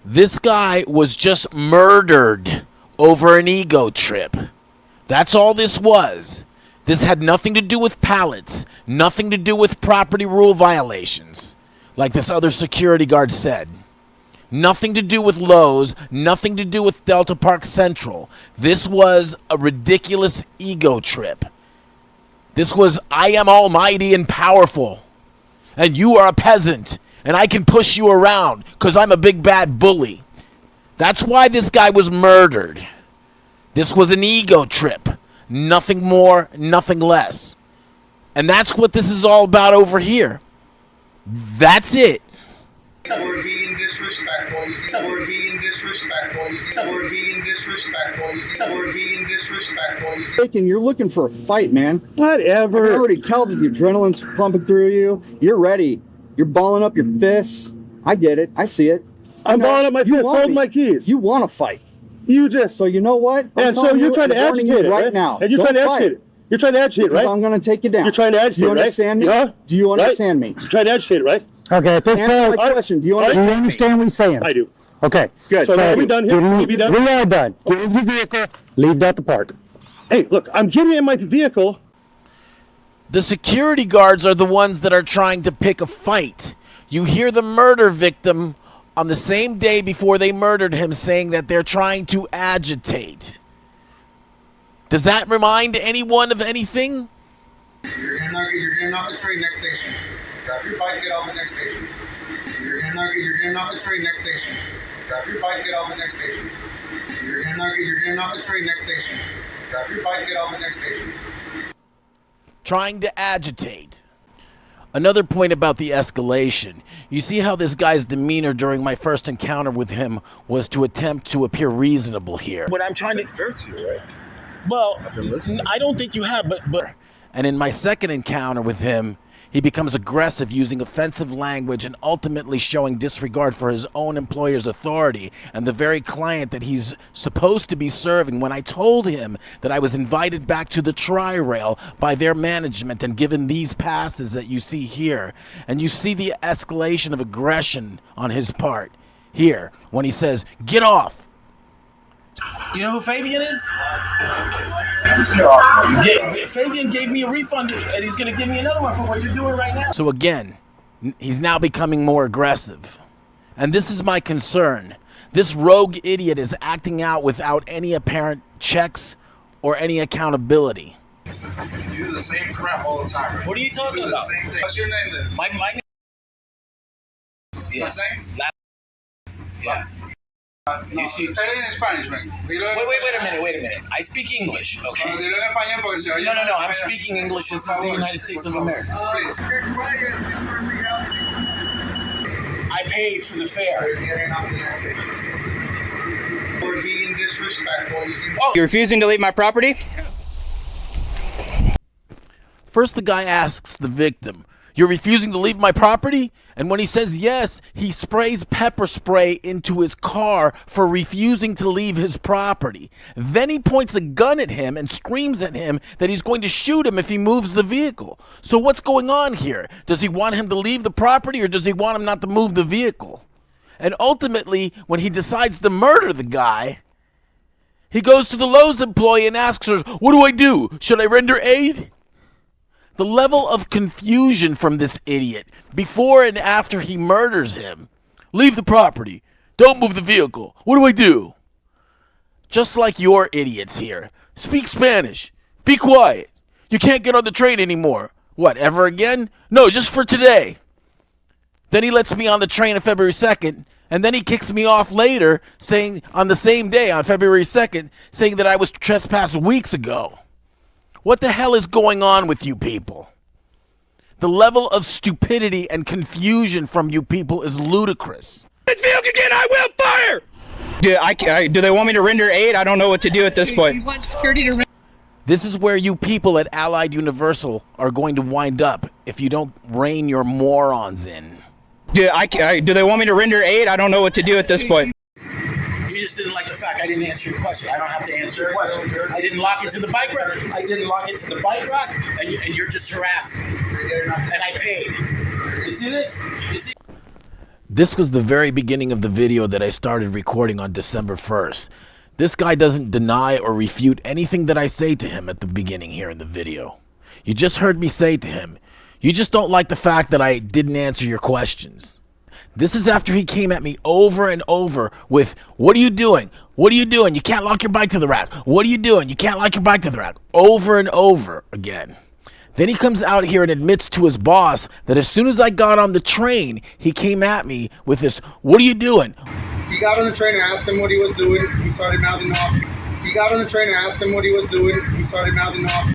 Speaker 5: This guy was just murdered over an ego trip. That's all this was. This had nothing to do with pallets, nothing to do with property rule violations, like this other security guard said. Nothing to do with Lowe's, nothing to do with Delta Park Central. This was a ridiculous ego trip. This was, I am almighty and powerful, and you are a peasant, and I can push you around because I'm a big bad bully. That's why this guy was murdered. This was an ego trip. Nothing more, nothing less. And that's what this is all about over here. That's it.
Speaker 1: We're being disrespectful. We're being disrespectful. We're being disrespectful. We're being disrespectful.
Speaker 13: You're looking for a fight, man.
Speaker 17: Whatever.
Speaker 13: I can already tell that the adrenaline's pumping through you. You're ready. You're balling up your fists. I get it. I see it.
Speaker 17: I'm balling up my fists, holding my keys.
Speaker 13: You want to fight.
Speaker 17: You just.
Speaker 13: So you know what?
Speaker 17: And so you're trying to agitate it,
Speaker 13: right now.
Speaker 17: And you're trying to agitate it. You're trying to agitate it, right?
Speaker 13: I'm going to take you down.
Speaker 17: You're trying to agitate it, right?
Speaker 13: Do you understand me?
Speaker 17: Yeah.
Speaker 13: Do you understand me?
Speaker 17: You're trying to agitate it, right?
Speaker 18: Okay, at this
Speaker 13: Answer
Speaker 18: point,
Speaker 13: my question. Do you
Speaker 18: do you
Speaker 13: understand
Speaker 18: understand what he's saying?
Speaker 17: I do.
Speaker 18: Okay.
Speaker 17: Good. So are we done here? Are we done?
Speaker 18: We are done. Get in your vehicle. Leave that the park.
Speaker 17: Hey, look, I'm getting in my vehicle.
Speaker 5: The security guards are the ones that are trying to pick a fight. You hear the murder victim on the same day before they murdered him saying that they're trying to agitate. Does that remind anyone of anything?
Speaker 1: You're getting off the train next station. Grab your bike, get off the next station. You're getting off the train next station. Grab your bike, get off the next station. You're getting off the train next station. Grab your bike, get off the next station.
Speaker 5: Trying to agitate. Another point about the escalation. You see how this guy's demeanor during my first encounter with him was to attempt to appear reasonable here.
Speaker 3: What I'm trying to...
Speaker 2: Fair to you, right?
Speaker 3: Well, I don't think you have, but...
Speaker 5: And in my second encounter with him, he becomes aggressive, using offensive language and ultimately showing disregard for his own employer's authority and the very client that he's supposed to be serving. When I told him that I was invited back to the tri-rail by their management and given these passes that you see here, and you see the escalation of aggression on his part here when he says, "Get off."
Speaker 3: You know who Fabian is? Fabian gave me a refund, and he's going to give me another one for what you're doing right now.
Speaker 5: So again, he's now becoming more aggressive. And this is my concern. This rogue idiot is acting out without any apparent checks or any accountability.
Speaker 2: You do the same crap all the time, right?
Speaker 3: What are you talking about?
Speaker 2: What's your name then?
Speaker 3: My name?
Speaker 2: What's your name?
Speaker 3: Yeah.
Speaker 2: You see, tell it in Spanish, man.
Speaker 3: Wait a minute. I speak English, okay? No, I'm speaking English. This is the United States of America.
Speaker 2: Please.
Speaker 3: I paid for the fare.
Speaker 1: We're being disrespectful.
Speaker 14: You're refusing to leave my property?
Speaker 5: First, the guy asks the victim, "You're refusing to leave my property?" And when he says yes, he sprays pepper spray into his car for refusing to leave his property. Then he points a gun at him and screams at him that he's going to shoot him if he moves the vehicle. So what's going on here? Does he want him to leave the property, or does he want him not to move the vehicle? And ultimately, when he decides to murder the guy, he goes to the Lowe's employee and asks her, "What do I do? Should I render aid?" The level of confusion from this idiot before and after he murders him. "Leave the property. Don't move the vehicle. What do I do?" Just like your idiots here. "Speak Spanish. Be quiet. You can't get on the train anymore." What, ever again? No, just for today. Then he lets me on the train on February 2nd, and then he kicks me off later, saying on the same day, on February 2nd, saying that I was trespassed weeks ago. What the hell is going on with you people? The level of stupidity and confusion from you people is ludicrous.
Speaker 14: This vehicle again, I will fire! Do they want me to render aid? I don't know what to do at this point.
Speaker 16: You want security to render?
Speaker 5: This is where you people at Allied Universal are going to wind up if you don't rein your morons in.
Speaker 14: Do they want me to render aid? I don't know what to do at this point.
Speaker 3: You just didn't like the fact I didn't answer your question. I don't have to answer your question. I didn't lock it to the bike rack. I didn't lock it to the bike rack, and you're just harassing me. And I paid. You see this? You see?
Speaker 5: This was the very beginning of the video that I started recording on December 1st. This guy doesn't deny or refute anything that I say to him at the beginning here in the video. You just heard me say to him, you just don't like the fact that I didn't answer your questions. This is after he came at me over and over with, what are you doing? What are you doing? You can't lock your bike to the rack. What are you doing? You can't lock your bike to the rack. Over and over again. Then he comes out here and admits to his boss that as soon as I got on the train, he came at me with this, what are you doing?
Speaker 1: He got on the train and asked him what he was doing. He started mouthing off. He got on the train and asked him what he was doing. He started mouthing off.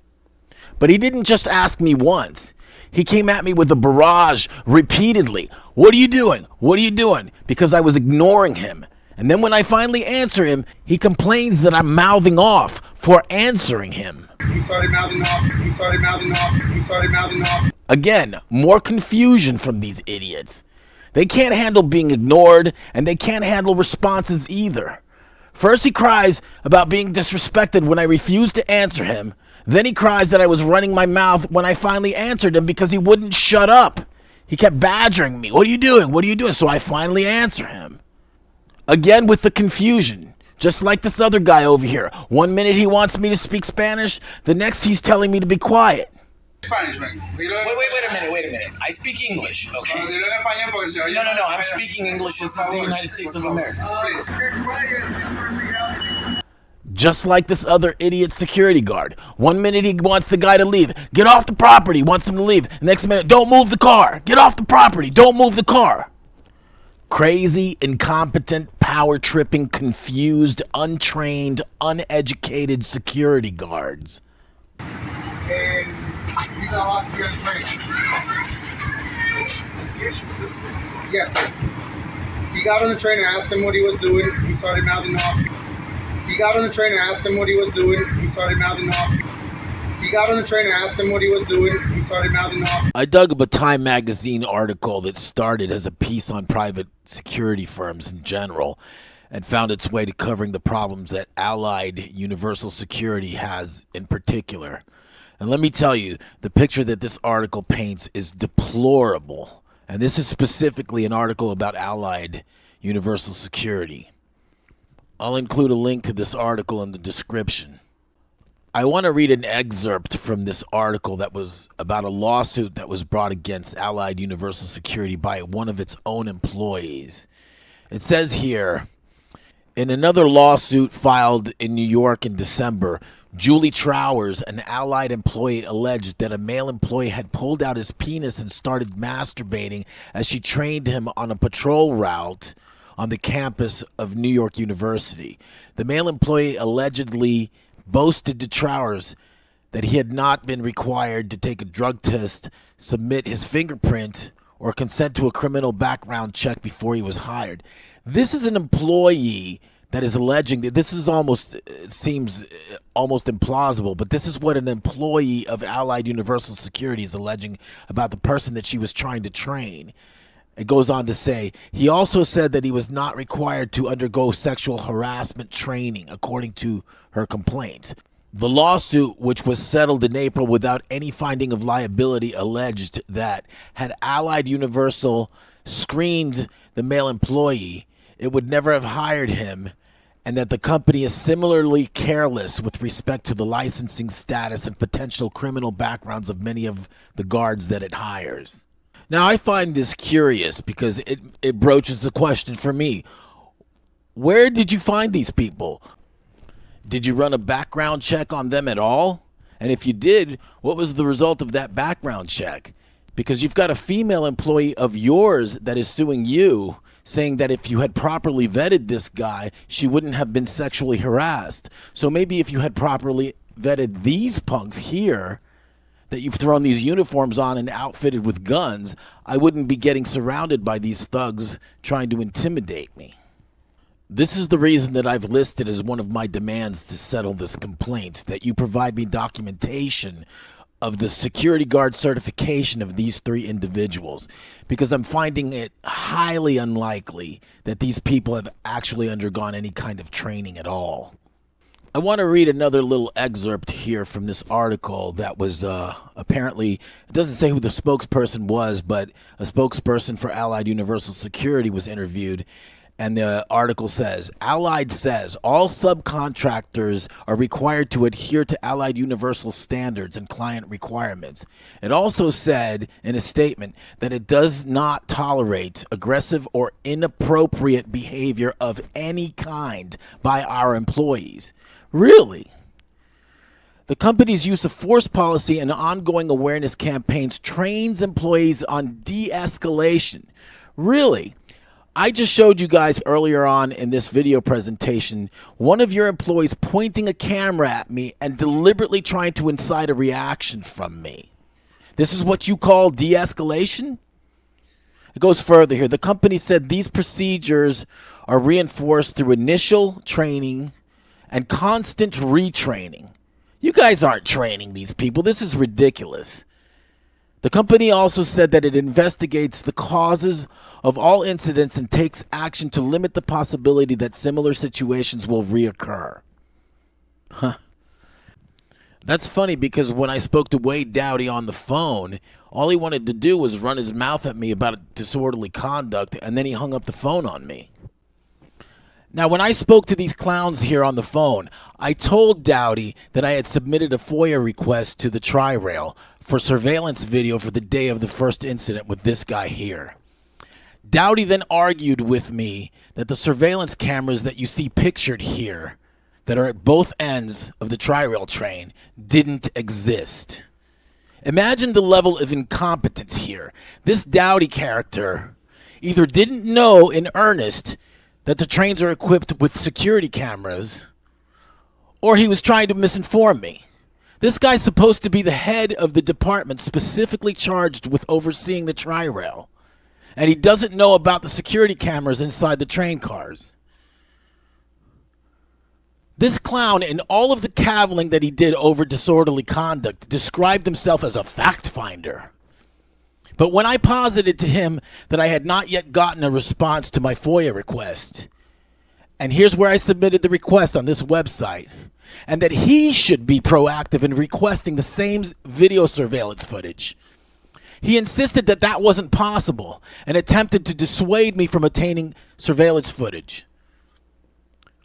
Speaker 5: But he didn't just ask me once. He came at me with a barrage repeatedly. What are you doing? What are you doing? Because I was ignoring him. And then when I finally answer him, he complains that I'm mouthing off for answering him.
Speaker 1: He started mouthing off. He started mouthing off. He started mouthing off.
Speaker 5: Again, more confusion from these idiots. They can't handle being ignored, and they can't handle responses either. First he cries about being disrespected when I refused to answer him. Then he cries that I was running my mouth when I finally answered him because he wouldn't shut up. He kept badgering me. What are you doing? What are you doing? So I finally answer him. Again with the confusion. Just like this other guy over here. One minute he wants me to speak Spanish. The next he's telling me to be quiet.
Speaker 1: Spanish, man.
Speaker 3: Wait a minute. I speak English, okay? No, I'm speaking English. This is the United States of America.
Speaker 5: Just like this other idiot security guard. One minute he wants the guy to leave. Get off the property. Wants him to leave. Next minute, don't move the car. Get off the property. Don't move the car. Crazy, incompetent, power-tripping, confused, untrained, uneducated security guards.
Speaker 1: And he got off the train. Yes, sir. He got on the train and asked him what he was doing. He started mouthing off. He got on the train and asked him what he was doing. He started mouthing off. He got on the train and asked him what he was doing. He started mouthing off.
Speaker 5: I dug up a Time magazine article that started as a piece on private security firms in general and found its way to covering the problems that Allied Universal Security has in particular. And let me tell you, the picture that this article paints is deplorable. And this is specifically an article about Allied Universal Security. I'll include a link to this article in the description. I want to read an excerpt from this article that was about a lawsuit that was brought against Allied Universal Security by one of its own employees. It says here, in another lawsuit filed in New York in December, Julie Trowers, an Allied employee, alleged that a male employee had pulled out his penis and started masturbating as she trained him on a patrol route on the campus of New York University. The male employee allegedly boasted to Trowers that he had not been required to take a drug test, submit his fingerprint, or consent to a criminal background check before he was hired. This is an employee that is alleging that this is seems almost implausible, but this is what an employee of Allied Universal Security is alleging about the person that she was trying to train. It goes on to say, he also said that he was not required to undergo sexual harassment training, according to her complaint. The lawsuit, which was settled in April without any finding of liability, alleged that had Allied Universal screened the male employee, it would never have hired him, and that the company is similarly careless with respect to the licensing status and potential criminal backgrounds of many of the guards that it hires. Now, I find this curious because it broaches the question for me. Where did you find these people? Did you run a background check on them at all? And if you did, what was the result of that background check? Because you've got a female employee of yours that is suing you, saying that if you had properly vetted this guy, she wouldn't have been sexually harassed. So maybe if you had properly vetted these punks here, that you've thrown these uniforms on and outfitted with guns, I wouldn't be getting surrounded by these thugs trying to intimidate me. This is the reason that I've listed as one of my demands to settle this complaint, that you provide me documentation of the security guard certification of these 3 individuals, because I'm finding it highly unlikely that these people have actually undergone any kind of training at all. I want to read another little excerpt here from this article that was apparently, it doesn't say who the spokesperson was, but a spokesperson for Allied Universal Security was interviewed. And the article says, Allied says all subcontractors are required to adhere to Allied Universal standards and client requirements. It also said in a statement that it does not tolerate aggressive or inappropriate behavior of any kind by our employees. Really? The company's use of force policy and ongoing awareness campaigns trains employees on de-escalation. Really? I just showed you guys earlier on in this video presentation one of your employees pointing a camera at me and deliberately trying to incite a reaction from me. This is what you call de-escalation? It goes further here. The company said these procedures are reinforced through initial training and constant retraining. You guys aren't training these people. This is ridiculous. The company also said that it investigates the causes of all incidents and takes action to limit the possibility that similar situations will reoccur. Huh. That's funny, because when I spoke to Wade Dowdy on the phone, all he wanted to do was run his mouth at me about disorderly conduct, and then he hung up the phone on me. Now, when I spoke to these clowns here on the phone, I told Dowdy that I had submitted a FOIA request to the Tri-Rail for surveillance video for the day of the first incident with this guy here. Dowdy then argued with me that the surveillance cameras that you see pictured here, that are at both ends of the Tri-Rail train, didn't exist. Imagine the level of incompetence here. This Dowdy character either didn't know in earnest that the trains are equipped with security cameras, or he was trying to misinform me. This guy's supposed to be the head of the department specifically charged with overseeing the Tri-Rail, and he doesn't know about the security cameras inside the train cars. This clown, in all of the cavilling that he did over disorderly conduct, described himself as a fact finder. But when I posited to him that I had not yet gotten a response to my FOIA request, and here's where I submitted the request on this website, and that he should be proactive in requesting the same video surveillance footage, he insisted that that wasn't possible and attempted to dissuade me from obtaining surveillance footage.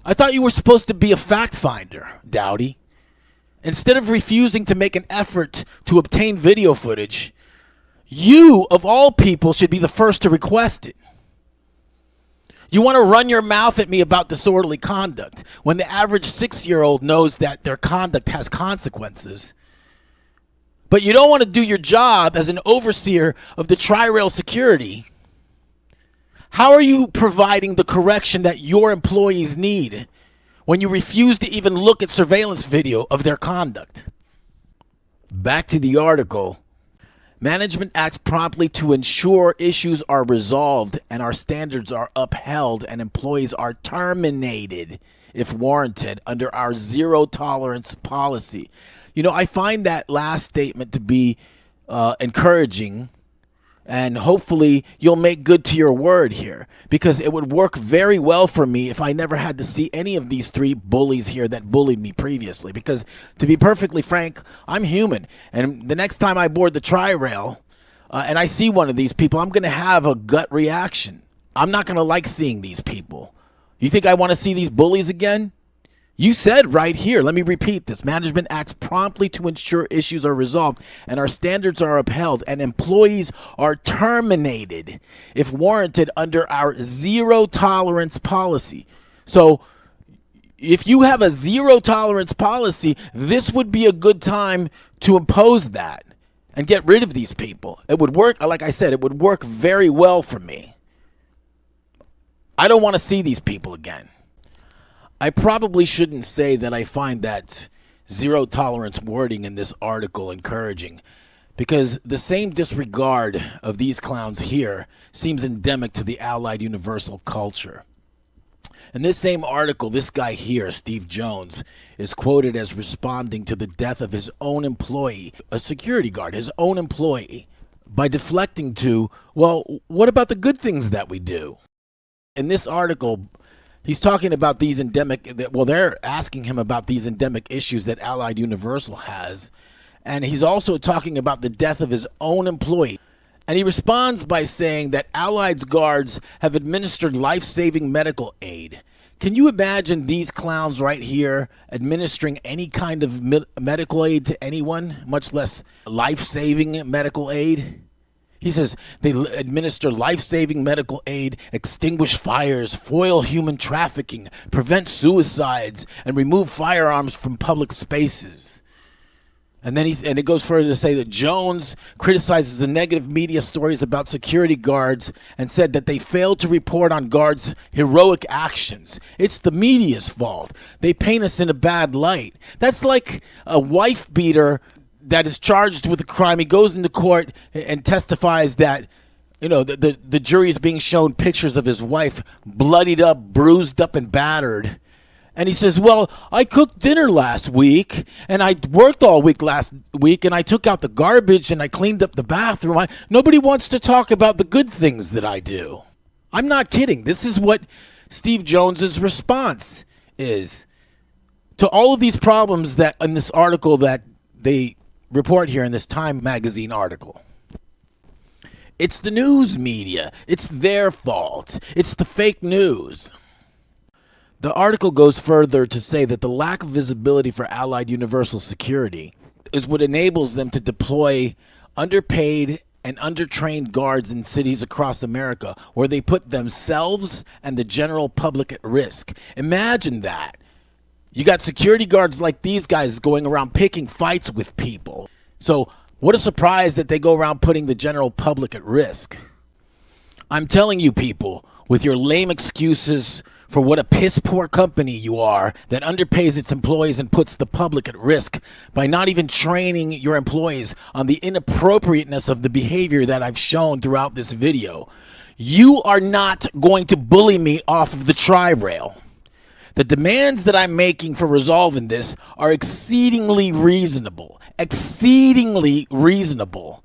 Speaker 5: I thought you were supposed to be a fact finder, Dowdy. Instead of refusing to make an effort to obtain video footage, you, of all people, should be the first to request it. You want to run your mouth at me about disorderly conduct when the average 6-year-old knows that their conduct has consequences. But you don't want to do your job as an overseer of the Tri-Rail security. How are you providing the correction that your employees need when you refuse to even look at surveillance video of their conduct? Back to the article. Management acts promptly to ensure issues are resolved and our standards are upheld and employees are terminated if warranted under our zero tolerance policy. You know, I find that last statement to be encouraging, and hopefully you'll make good to your word here, because it would work very well for me if I never had to see any of these 3 bullies here that bullied me previously. Because to be perfectly frank, I'm human, and the next time I board the Tri-Rail and I see one of these people, I'm going to have a gut reaction. I'm not going to like seeing these people. You think I want to see these bullies again? You said right here, let me repeat this. Management acts promptly to ensure issues are resolved and our standards are upheld and employees are terminated if warranted under our zero tolerance policy. So if you have a zero tolerance policy, this would be a good time to impose that. and get rid of these people. It would work, like I said, it would work very well for me. I don't want to see these people again. I probably shouldn't say that I find that zero tolerance wording in this article encouraging, because the same disregard of these clowns here seems endemic to the Allied Universal culture. In this same article, this guy here, Steve Jones, is quoted as responding to the death of his own employee, a security guard, his own employee, by deflecting to, well, what about the good things that we do? In this article, he's talking about these they're asking him about these endemic issues that Allied Universal has, and he's also talking about the death of his own employee. And he responds by saying that Allied's guards have administered life-saving medical aid. Can you imagine these clowns right here administering any kind of medical aid to anyone, much less life-saving medical aid? He says they administer life-saving medical aid, extinguish fires, foil human trafficking, prevent suicides, and remove firearms from public spaces. And then it goes further to say that Jones criticizes the negative media stories about security guards and said that they failed to report on guards' heroic actions. It's the media's fault. They paint us in a bad light. That's like a wife beater that is charged with a crime. He goes into court and testifies that, you know, the jury is being shown pictures of his wife bloodied up, bruised up, and battered. And he says, well, I cooked dinner last week, and I worked all week last week, and I took out the garbage, and I cleaned up the bathroom. Nobody wants to talk about the good things that I do. I'm not kidding. This is what Steve Jones's response is to all of these problems that in this article that they report here in this Time magazine article. It's the news media. It's their fault. It's the fake news. The article goes further to say that the lack of visibility for Allied Universal Security is what enables them to deploy underpaid and undertrained guards in cities across America where they put themselves and the general public at risk. Imagine that. You got security guards like these guys going around picking fights with people. So what a surprise that they go around putting the general public at risk. I'm telling you people, with your lame excuses for what a piss-poor company you are that underpays its employees and puts the public at risk by not even training your employees on the inappropriateness of the behavior that I've shown throughout this video. You are not going to bully me off of the tri-rail. The demands that I'm making for resolving this are exceedingly reasonable. Exceedingly reasonable.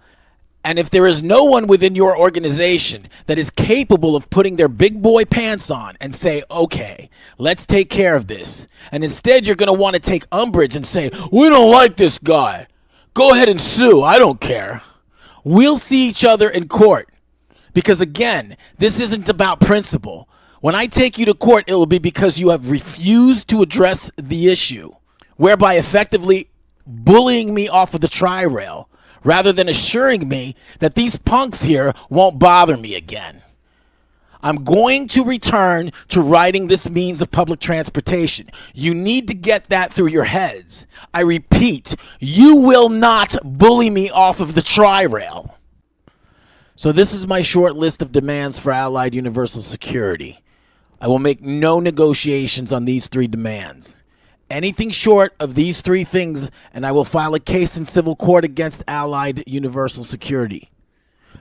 Speaker 5: And if there is no one within your organization that is capable of putting their big boy pants on and say, okay, let's take care of this, and instead you're going to want to take umbrage and say, we don't like this guy, go ahead and sue, I don't care. We'll see each other in court. Because again, this isn't about principle. When I take you to court, it will be because you have refused to address the issue, whereby effectively bullying me off of the tri-rail, rather than assuring me that these punks here won't bother me again. I'm going to return to riding this means of public transportation. You need to get that through your heads. I repeat, you will not bully me off of the tri-rail. So this is my short list of demands for Allied Universal Security. I will make no negotiations on these three demands. Anything short of these three things, and I will file a case in civil court against Allied Universal Security.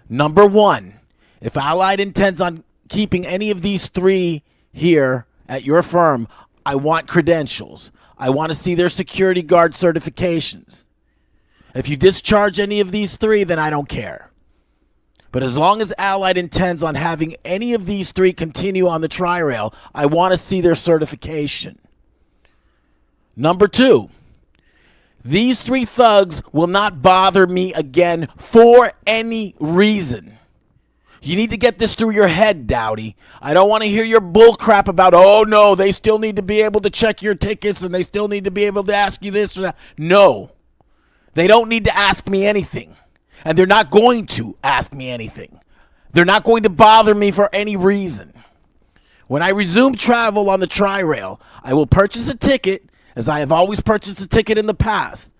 Speaker 5: Number one, if Allied intends on keeping any of these three here at your firm, I want credentials. I want to see their security guard certifications. If you discharge any of these three, then I don't care. But as long as Allied intends on having any of these three continue on the tri-rail, I want to see their certification. Number two, these three thugs will not bother me again for any reason. You need to get this through your head, Dowdy. I don't want to hear your bull crap about, oh no, they still need to be able to check your tickets and they still need to be able to ask you this or that. No, they don't need to ask me anything. And they're not going to ask me anything. They're not going to bother me for any reason. When I resume travel on the tri-rail, I will purchase a ticket, as I have always purchased a ticket in the past.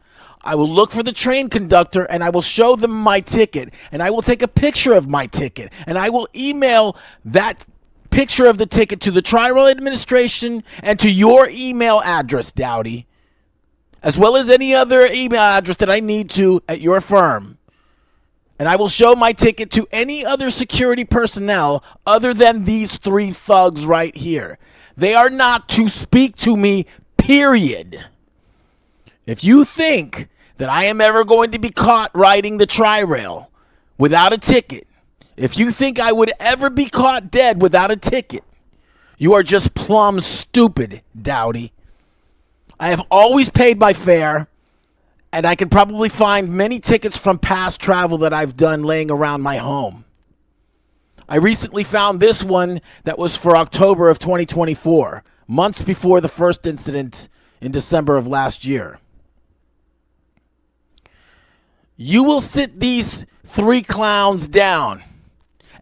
Speaker 5: I will look for the train conductor and I will show them my ticket, and I will take a picture of my ticket, and I will email that picture of the ticket to the Tri-Rail administration and to your email address, Dowdy, as well as any other email address that I need to at your firm. And I will show my ticket to any other security personnel other than these 3 thugs right here. They are not to speak to me, period. If you think that I am ever going to be caught riding the Tri-Rail without a ticket, if you think I would ever be caught dead without a ticket, you are just plumb stupid, Dowdy. I have always paid my fare, and I can probably find many tickets from past travel that I've done laying around my home. I recently found this one that was for October of 2024, months before the first incident in December of last year. You will sit these 3 clowns down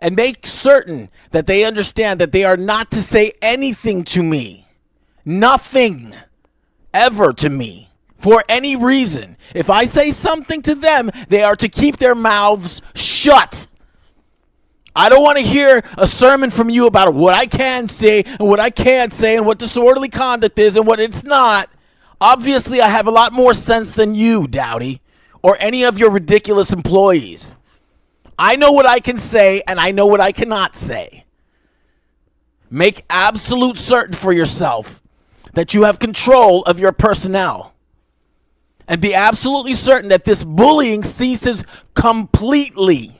Speaker 5: and make certain that they understand that they are not to say anything to me. Nothing ever to me for any reason. If I say something to them, they are to keep their mouths shut. I don't want to hear a sermon from you about what I can say and what I can't say and what disorderly conduct is and what it's not. Obviously, I have a lot more sense than you, Dowdy, or any of your ridiculous employees. I know what I can say and I know what I cannot say. Make absolute certain for yourself that you have control of your personnel. And be absolutely certain that this bullying ceases completely.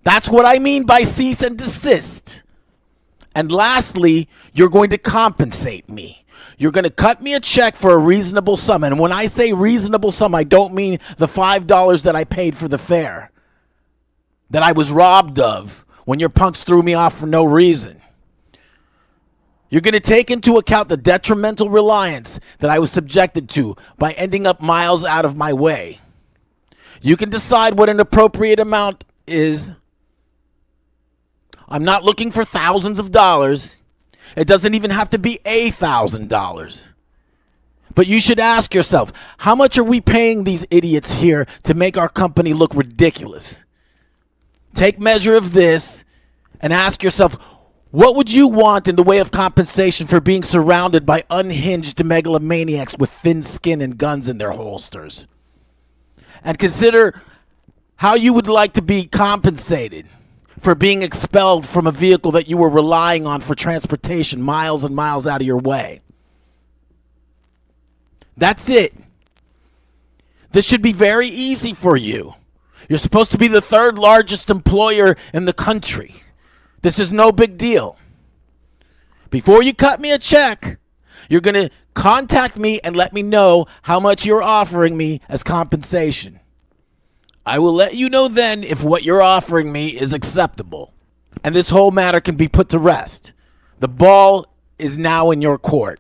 Speaker 5: That's what I mean by cease and desist. And lastly, you're going to compensate me. You're going to cut me a check for a reasonable sum. And when I say reasonable sum, I don't mean the $5 that I paid for the fare that I was robbed of when your punks threw me off for no reason. You're going to take into account the detrimental reliance that I was subjected to by ending up miles out of my way. You can decide what an appropriate amount is. I'm not looking for thousands of dollars. It doesn't even have to be $1,000. But you should ask yourself, how much are we paying these idiots here to make our company look ridiculous? Take measure of this and ask yourself, what would you want in the way of compensation for being surrounded by unhinged megalomaniacs with thin skin and guns in their holsters? And consider how you would like to be compensated for being expelled from a vehicle that you were relying on for transportation miles and miles out of your way. That's it. This should be very easy for you. You're supposed to be the 3rd largest employer in the country. This is no big deal. Before you cut me a check, you're going to contact me and let me know how much you're offering me as compensation. I will let you know then if what you're offering me is acceptable. And this whole matter can be put to rest. The ball is now in your court.